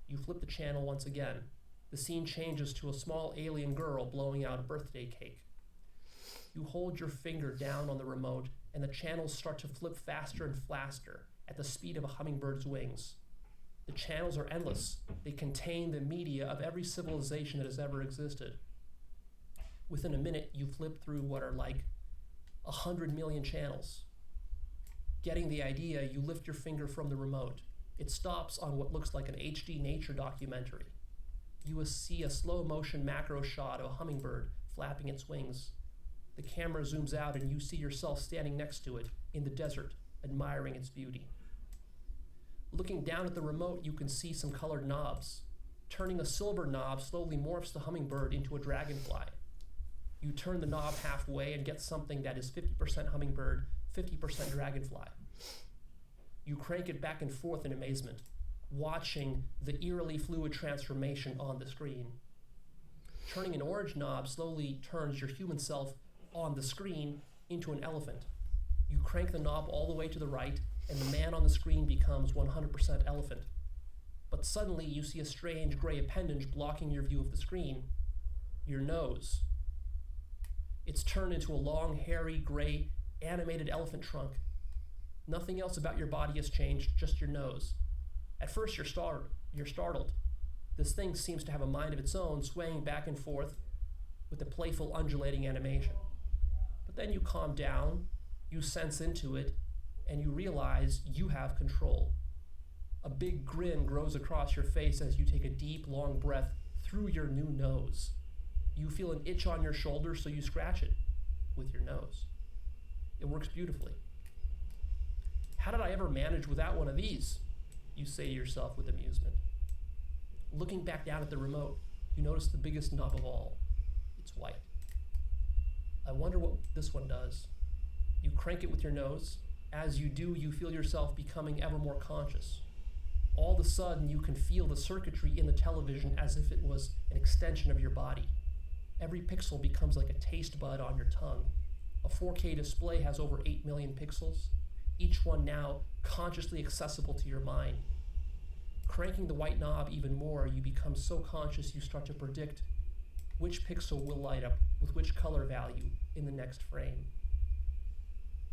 You flip the channel once again. The scene changes to a small alien girl blowing out a birthday cake. You hold your finger down on the remote and the channels start to flip faster and faster at the speed of a hummingbird's wings. The channels are endless. They contain the media of every civilization that has ever existed. Within a minute, you flip through what are like 100 million channels. Getting the idea, you lift your finger from the remote. It stops on what looks like an HD nature documentary. You will see a slow motion macro shot of a hummingbird flapping its wings. The camera zooms out and you see yourself standing next to it in the desert, admiring its beauty. Looking down at the remote, you can see some colored knobs. Turning a silver knob slowly morphs the hummingbird into a dragonfly. You turn the knob halfway and get something that is 50% hummingbird, 50% dragonfly. You crank it back and forth in amazement, watching the eerily fluid transformation on the screen. Turning an orange knob slowly turns your human self on the screen into an elephant. You crank the knob all the way to the right, and the man on the screen becomes 100% elephant. But suddenly you see a strange gray appendage blocking your view of the screen. Your nose. It's turned into a long, hairy, gray, animated elephant trunk. Nothing else about your body has changed, just your nose. At first you're startled. This thing seems to have a mind of its own, swaying back and forth with a playful undulating animation. But then you calm down, you sense into it, and you realize you have control. A big grin grows across your face as you take a deep, long breath through your new nose. You feel an itch on your shoulder, so you scratch it with your nose. It works beautifully. How did I ever manage without one of these? You say to yourself with amusement. Looking back down at the remote, you notice the biggest knob of all. It's white. I wonder what this one does. You crank it with your nose. As you do, you feel yourself becoming ever more conscious. All of a sudden, you can feel the circuitry in the television as if it was an extension of your body. Every pixel becomes like a taste bud on your tongue. A 4K display has over 8 million pixels, each one now consciously accessible to your mind. Cranking the white knob even more, you become so conscious you start to predict which pixel will light up with which color value in the next frame.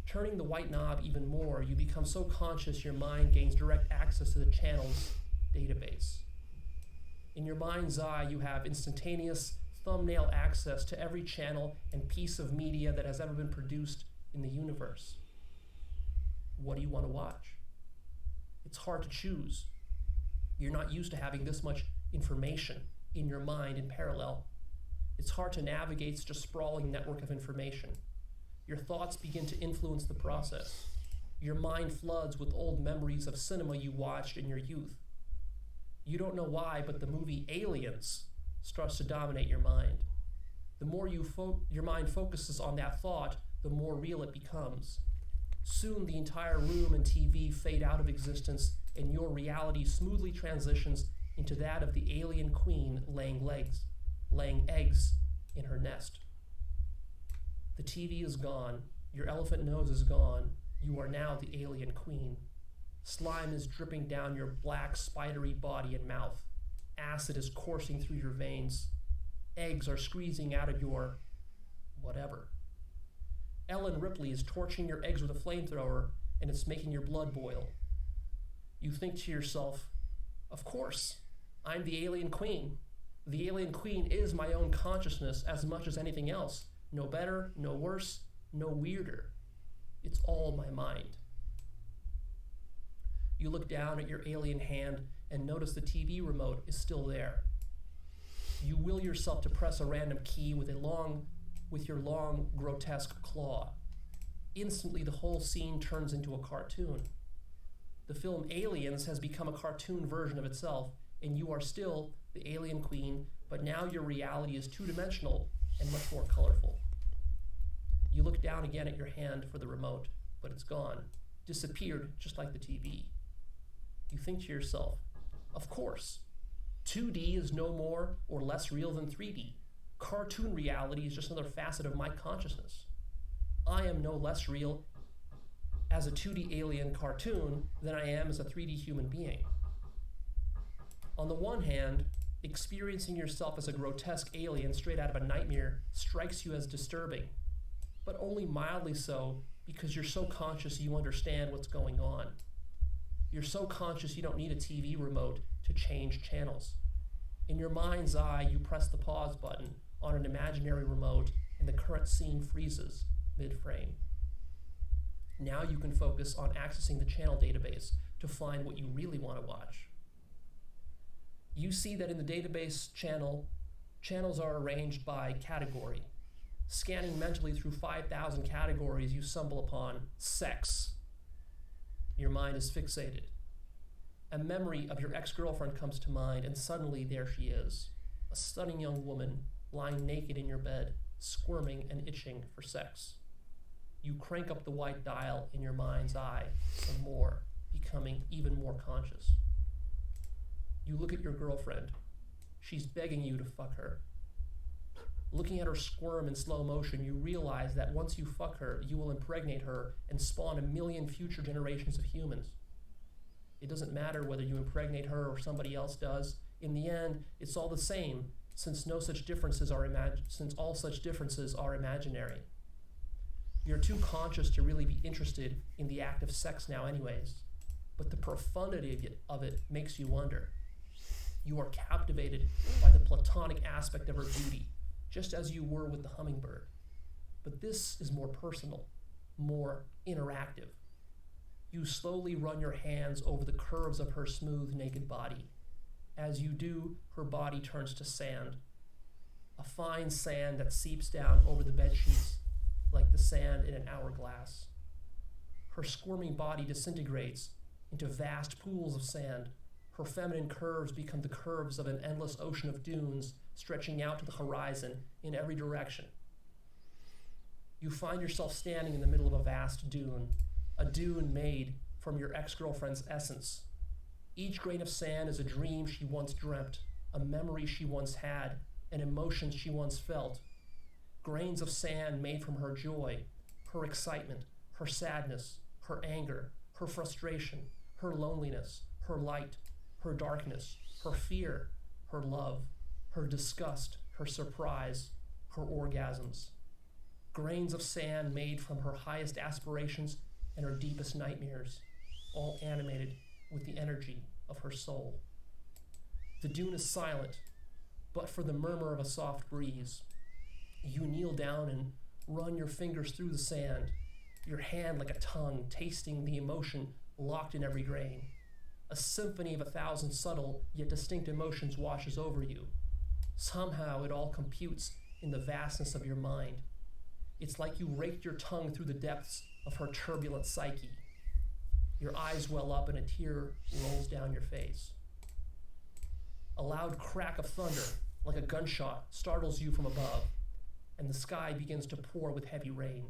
Turning the white knob even more, you become so conscious your mind gains direct access to the channel's database. In your mind's eye, you have instantaneous thumbnail access to every channel and piece of media that has ever been produced in the universe. What do you want to watch? It's hard to choose. You're not used to having this much information in your mind in parallel. It's hard to navigate such a sprawling network of information. Your thoughts begin to influence the process. Your mind floods with old memories of cinema you watched in your youth. You don't know why, but the movie Aliens starts to dominate your mind. The more your mind focuses on that thought, the more real it becomes. Soon the entire room and TV fade out of existence, and your reality smoothly transitions into that of the alien queen laying eggs in her nest. The TV is gone, your elephant nose is gone, you are now the alien queen. Slime is dripping down your black, spidery body and mouth. Acid is coursing through your veins. Eggs are squeezing out of your whatever. Ellen Ripley is torching your eggs with a flamethrower, and it's making your blood boil. You think to yourself, of course, I'm the alien queen. The alien queen is my own consciousness as much as anything else. No better, no worse, no weirder. It's all my mind. You look down at your alien hand and notice the TV remote is still there. You will yourself to press a random key with your long, grotesque claw. Instantly, the whole scene turns into a cartoon. The film Aliens has become a cartoon version of itself, and you are still the alien queen, but now your reality is two-dimensional and much more colorful. You look down again at your hand for the remote, but it's gone, disappeared just like the TV. You think to yourself, of course, 2D is no more or less real than 3D. Cartoon reality is just another facet of my consciousness. I am no less real as a 2D alien cartoon than I am as a 3D human being. On the one hand, experiencing yourself as a grotesque alien straight out of a nightmare strikes you as disturbing, but only mildly so because you're so conscious you understand what's going on. You're so conscious you don't need a TV remote to change channels. In your mind's eye, you press the pause button on an imaginary remote and the current scene freezes mid-frame. Now you can focus on accessing the channel database to find what you really want to watch. You see that in the database channels are arranged by category. Scanning mentally through 5,000 categories, you stumble upon sex. Your mind is fixated. A memory of your ex-girlfriend comes to mind, and suddenly there she is, a stunning young woman lying naked in your bed, squirming and itching for sex. You crank up the white dial in your mind's eye some more, becoming even more conscious. You look at your girlfriend. She's begging you to fuck her. Looking at her squirm in slow motion, you realize that once you fuck her, you will impregnate her and spawn 1 million future generations of humans. It doesn't matter whether you impregnate her or somebody else does. In the end, it's all the same, since all such differences are imaginary. You're too conscious to really be interested in the act of sex now anyways, but the profundity of it makes you wonder. You are captivated by the platonic aspect of her beauty, just as you were with the hummingbird. But this is more personal, more interactive. You slowly run your hands over the curves of her smooth, naked body. As you do, her body turns to sand, a fine sand that seeps down over the bed sheets like the sand in an hourglass. Her squirming body disintegrates into vast pools of sand. Her feminine curves become the curves of an endless ocean of dunes stretching out to the horizon in every direction. You find yourself standing in the middle of a vast dune, a dune made from your ex-girlfriend's essence. Each grain of sand is a dream she once dreamt, a memory she once had, an emotion she once felt. Grains of sand made from her joy, her excitement, her sadness, her anger, her frustration, her loneliness, her light, her darkness, her fear, her love, her disgust, her surprise, her orgasms. Grains of sand made from her highest aspirations and her deepest nightmares, all animated with the energy of her soul. The dune is silent, but for the murmur of a soft breeze. You kneel down and run your fingers through the sand, your hand like a tongue tasting the emotion locked in every grain. A symphony of 1,000 subtle yet distinct emotions washes over you. Somehow it all computes in the vastness of your mind. It's like you raked your tongue through the depths of her turbulent psyche. Your eyes well up and a tear rolls down your face. A loud crack of thunder, like a gunshot, startles you from above, and the sky begins to pour with heavy rain.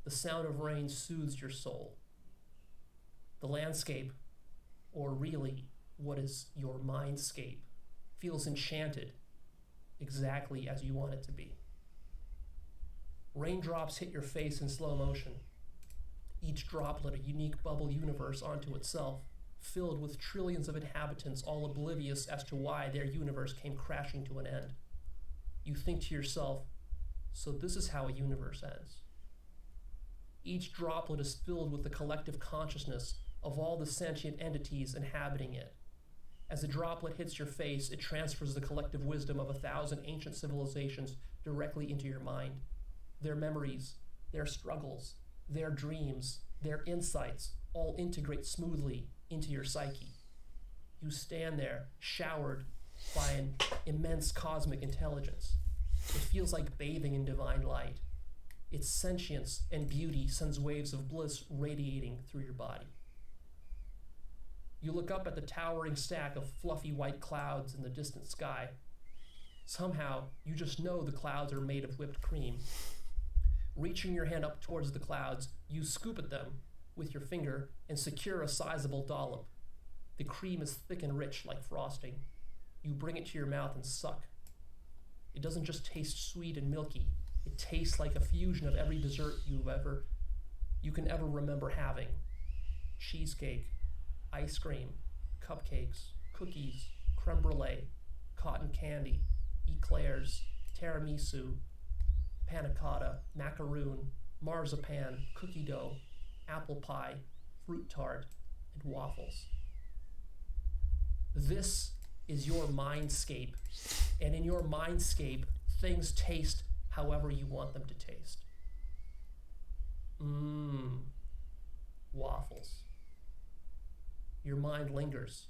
The sound of rain soothes your soul. The landscape, or really what is your mindscape, feels enchanted, exactly as you want it to be. Raindrops hit your face in slow motion, each droplet a unique bubble universe onto itself, filled with trillions of inhabitants all oblivious as to why their universe came crashing to an end. You think to yourself, so this is how a universe ends. Each droplet is filled with the collective consciousness of all the sentient entities inhabiting it. As the droplet hits your face, it transfers the collective wisdom of 1,000 ancient civilizations directly into your mind. Their memories, their struggles, their dreams, their insights all integrate smoothly into your psyche. You stand there, showered by an immense cosmic intelligence. It feels like bathing in divine light. Its sentience and beauty sends waves of bliss radiating through your body. You look up at the towering stack of fluffy white clouds in the distant sky. Somehow, you just know the clouds are made of whipped cream. Reaching your hand up towards the clouds, you scoop at them with your finger and secure a sizable dollop. The cream is thick and rich like frosting. You bring it to your mouth and suck. It doesn't just taste sweet and milky. It tastes like a fusion of every dessert you can ever remember having. Cheesecake, ice cream, cupcakes, cookies, creme brulee, cotton candy, eclairs, tiramisu, panna cotta, macaroon, marzipan, cookie dough, apple pie, fruit tart, and waffles. This is your mindscape, and in your mindscape, things taste however you want them to taste. Waffles. Your mind lingers.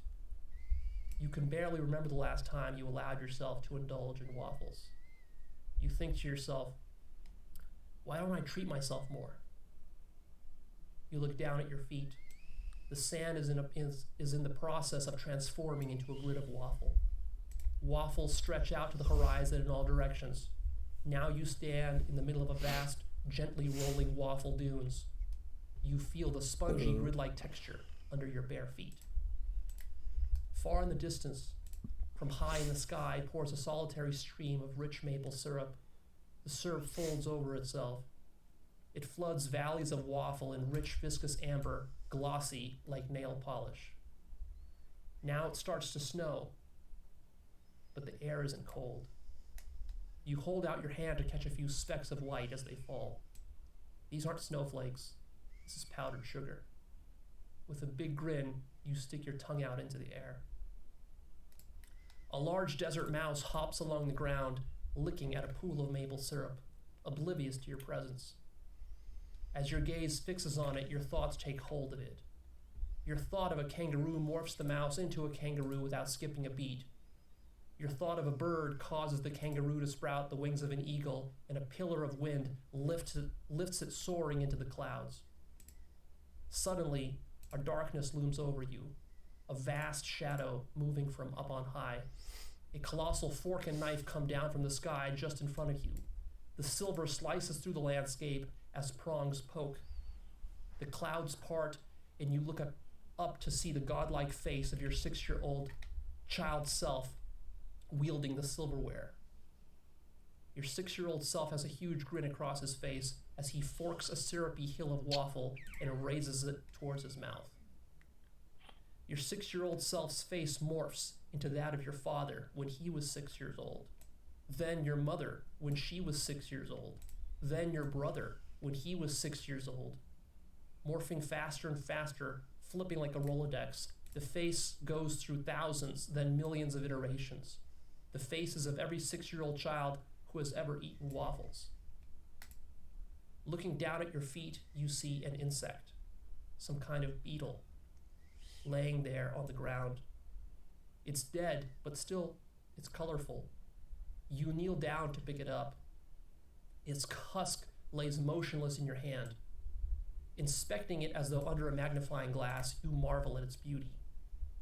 You can barely remember the last time you allowed yourself to indulge in waffles. You think to yourself, why don't I treat myself more? You look down at your feet. The sand is in the process of transforming into a grid of waffle. Waffles stretch out to the horizon in all directions. Now you stand in the middle of a vast, gently rolling waffle dunes. You feel the spongy, grid-like texture under your bare feet. Far in the distance, from high in the sky, pours a solitary stream of rich maple syrup. The syrup folds over itself. It floods valleys of waffle in rich, viscous amber, glossy like nail polish. Now it starts to snow, but the air isn't cold. You hold out your hand to catch a few specks of white as they fall. These aren't snowflakes. This is powdered sugar. With a big grin, you stick your tongue out into the air. A large desert mouse hops along the ground, licking at a pool of maple syrup, oblivious to your presence. As your gaze fixes on it, your thoughts take hold of it. Your thought of a kangaroo morphs the mouse into a kangaroo without skipping a beat. Your thought of a bird causes the kangaroo to sprout the wings of an eagle, and a pillar of wind lifts it soaring into the clouds. Suddenly, a darkness looms over you, a vast shadow moving from up on high. A colossal fork and knife come down from the sky just in front of you. The silver slices through the landscape as prongs poke. The clouds part, and you look up to see the godlike face of your 6-year-old child self wielding the silverware. Your 6-year-old self has a huge grin across his face as he forks a syrupy hill of waffle and raises it towards his mouth. Your 6-year-old self's face morphs into that of your father when he was 6 years old. Then your mother when she was 6 years old. Then your brother when he was 6 years old. Morphing faster and faster, flipping like a Rolodex, the face goes through thousands, then millions of iterations. The faces of every 6-year-old child who has ever eaten waffles. Looking down at your feet, you see an insect, some kind of beetle, laying there on the ground. It's dead, but still, it's colorful. You kneel down to pick it up. Its husk lays motionless in your hand. Inspecting it as though under a magnifying glass, you marvel at its beauty.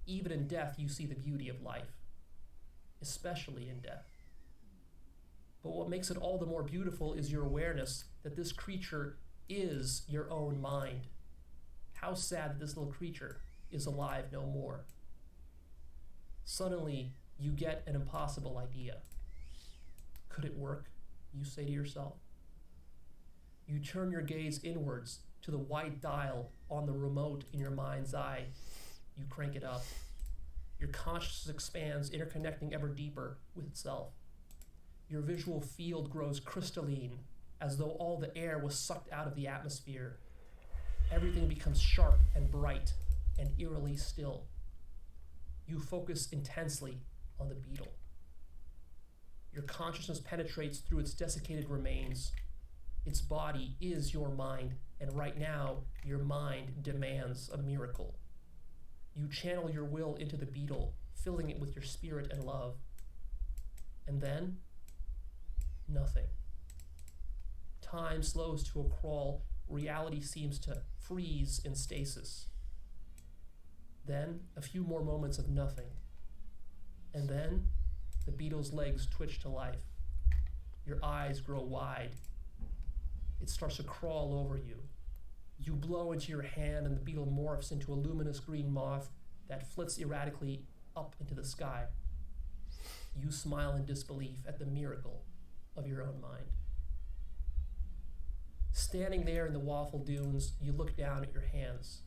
Even in death, you see the beauty of life, especially in death. But what makes it all the more beautiful is your awareness that this creature is your own mind. How sad that this little creature is alive no more. Suddenly, you get an impossible idea. Could it work? You say to yourself. You turn your gaze inwards to the white dial on the remote in your mind's eye. You crank it up. Your consciousness expands, interconnecting ever deeper with itself. Your visual field grows crystalline, as though all the air was sucked out of the atmosphere. Everything becomes sharp and bright and eerily still. You focus intensely on the beetle. Your consciousness penetrates through its desiccated remains. Its body is your mind, and right now, your mind demands a miracle. You channel your will into the beetle, filling it with your spirit and love. And then, nothing. Time slows to a crawl. Reality seems to freeze in stasis. Then, a few more moments of nothing. And then, the beetle's legs twitch to life. Your eyes grow wide. It starts to crawl over you. You blow into your hand and the beetle morphs into a luminous green moth that flits erratically up into the sky. You smile in disbelief at the miracle of your own mind. Standing there in the waffle dunes, you look down at your hands.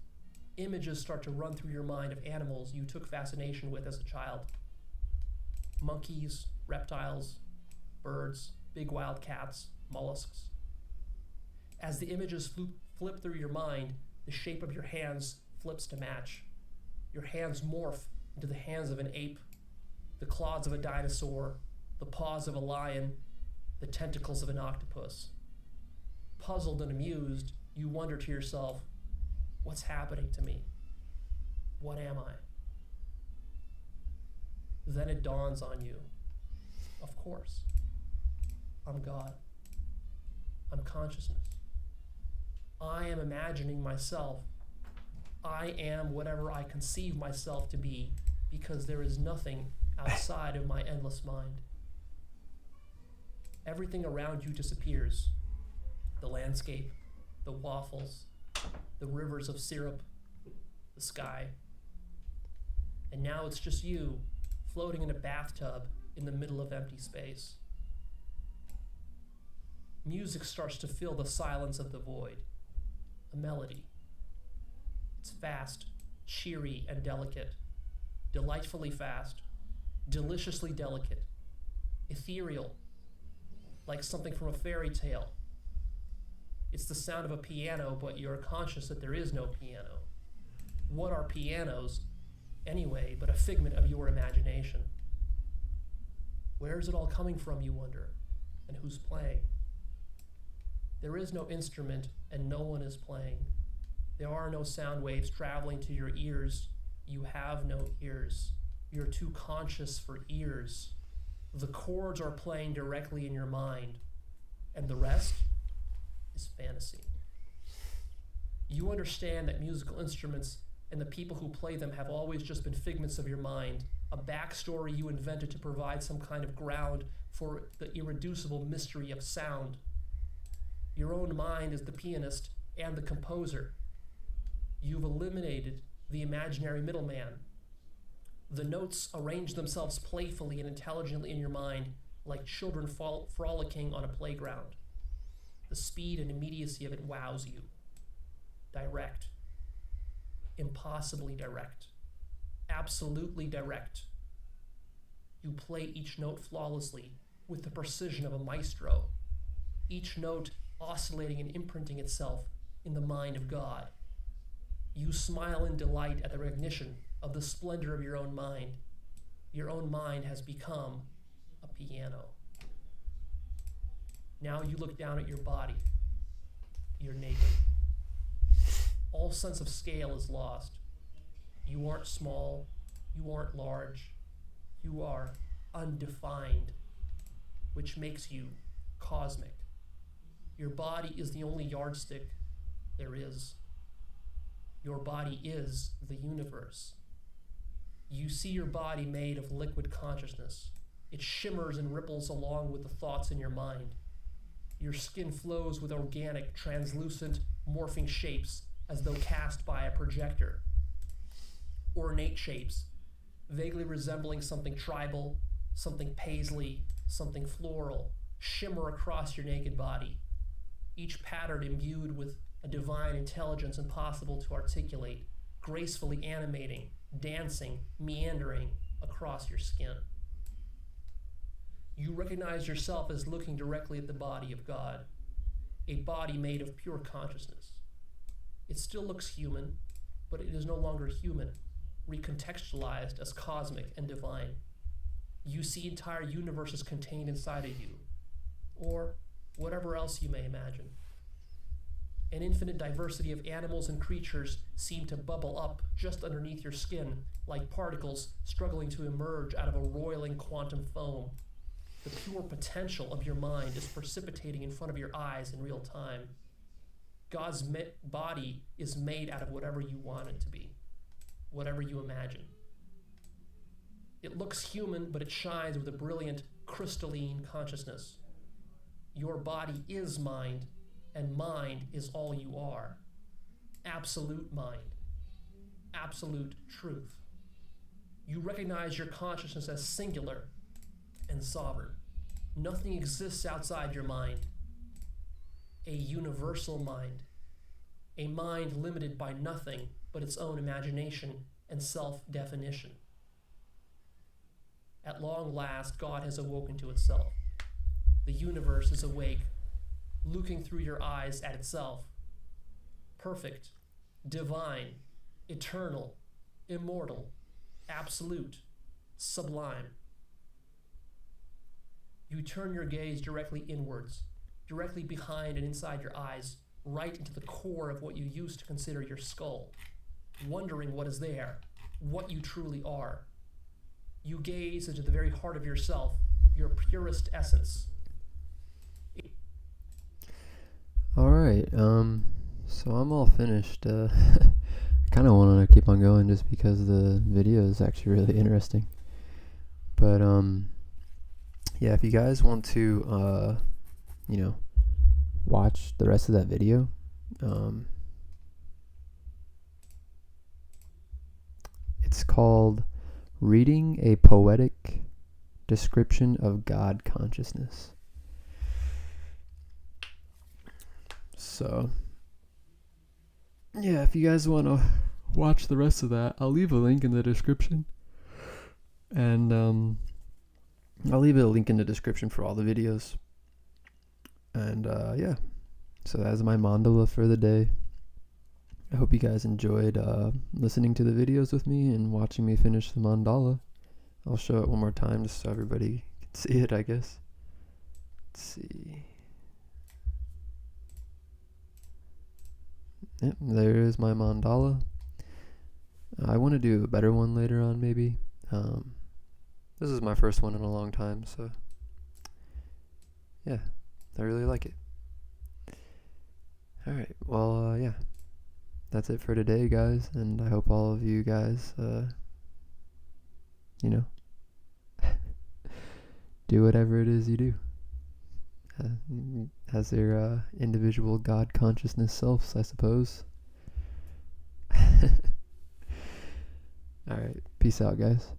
Images start to run through your mind of animals you took fascination with as a child. Monkeys, reptiles, birds, big wild cats, mollusks. As the images flip through your mind, the shape of your hands flips to match. Your hands morph into the hands of an ape, the claws of a dinosaur, the paws of a lion, the tentacles of an octopus. Puzzled and amused, you wonder to yourself, what's happening to me? What am I? Then it dawns on you. Of course. I'm God. I'm consciousness. I am imagining myself. I am whatever I conceive myself to be, because there is nothing outside of my endless mind. Everything around you disappears. The landscape, the waffles, the rivers of syrup, the sky. And now it's just you, floating in a bathtub in the middle of empty space. Music starts to fill the silence of the void. A melody. It's fast, cheery, and delicate. Delightfully fast, deliciously delicate, ethereal, like something from a fairy tale. It's the sound of a piano, but you're conscious that there is no piano. What are pianos, anyway, but a figment of your imagination? Where is it all coming from, you wonder, and who's playing? There is no instrument, and no one is playing. There are no sound waves traveling to your ears. You have no ears. You're too conscious for ears. The chords are playing directly in your mind, and the rest is fantasy. You understand that musical instruments and the people who play them have always just been figments of your mind, a backstory you invented to provide some kind of ground for the irreducible mystery of sound. Your own mind is the pianist and the composer. You've eliminated the imaginary middleman. The notes arrange themselves playfully and intelligently in your mind, like children frolicking on a playground. The speed and immediacy of it wows you. Direct. Impossibly direct. Absolutely direct. You play each note flawlessly, with the precision of a maestro, each note oscillating and imprinting itself in the mind of God. You smile in delight at the recognition of the splendor of your own mind. Your own mind has become a piano. Now you look down at your body. You're naked. All sense of scale is lost. You aren't small. You aren't large. You are undefined, which makes you cosmic. Your body is the only yardstick there is. Your body is the universe. You see your body made of liquid consciousness. It shimmers and ripples along with the thoughts in your mind. Your skin flows with organic, translucent, morphing shapes as though cast by a projector. Ornate shapes, vaguely resembling something tribal, something paisley, something floral, shimmer across your naked body, each pattern imbued with a divine intelligence impossible to articulate, gracefully animating, dancing, meandering across your skin. You recognize yourself as looking directly at the body of God, a body made of pure consciousness. It still looks human, but it is no longer human, recontextualized as cosmic and divine. You see entire universes contained inside of you, or whatever else you may imagine. An infinite diversity of animals and creatures seem to bubble up just underneath your skin, like particles struggling to emerge out of a roiling quantum foam. The pure potential of your mind is precipitating in front of your eyes in real time. God's body is made out of whatever you want it to be, whatever you imagine. It looks human, but it shines with a brilliant, crystalline consciousness. Your body is mind, and mind is all you are. Absolute mind. Absolute truth. You recognize your consciousness as singular and sovereign. Nothing exists outside your mind. A universal mind. A mind limited by nothing but its own imagination and self-definition. At long last, God has awoken to itself. The universe is awake, looking through your eyes at itself. Perfect, divine, eternal, immortal, absolute, sublime. You turn your gaze directly inwards, directly behind and inside your eyes, right into the core of what you used to consider your skull, wondering what is there, what you truly are. You gaze into the very heart of yourself, your purest essence. All right. So I'm all finished. I kind of want to keep on going just because the video is actually really interesting. But yeah, if you guys want to, watch the rest of that video, it's called Reading a Poetic Description of God Consciousness. So, yeah, if you guys want to watch the rest of that, I'll leave a link in the description. And I'll leave a link in the description for all the videos. And yeah, so that's my mandala for the day. I hope you guys enjoyed listening to the videos with me and watching me finish the mandala. I'll show it one more time just so everybody can see it, I guess. Let's see. Yep, there is my mandala. I want to do a better one later on, maybe. This is my first one in a long time, so yeah, I really like it. Alright, well, yeah, that's it for today, guys, and I hope all of you guys, do whatever it is you do. As their individual God consciousness selves, I suppose. Alright, peace out, guys.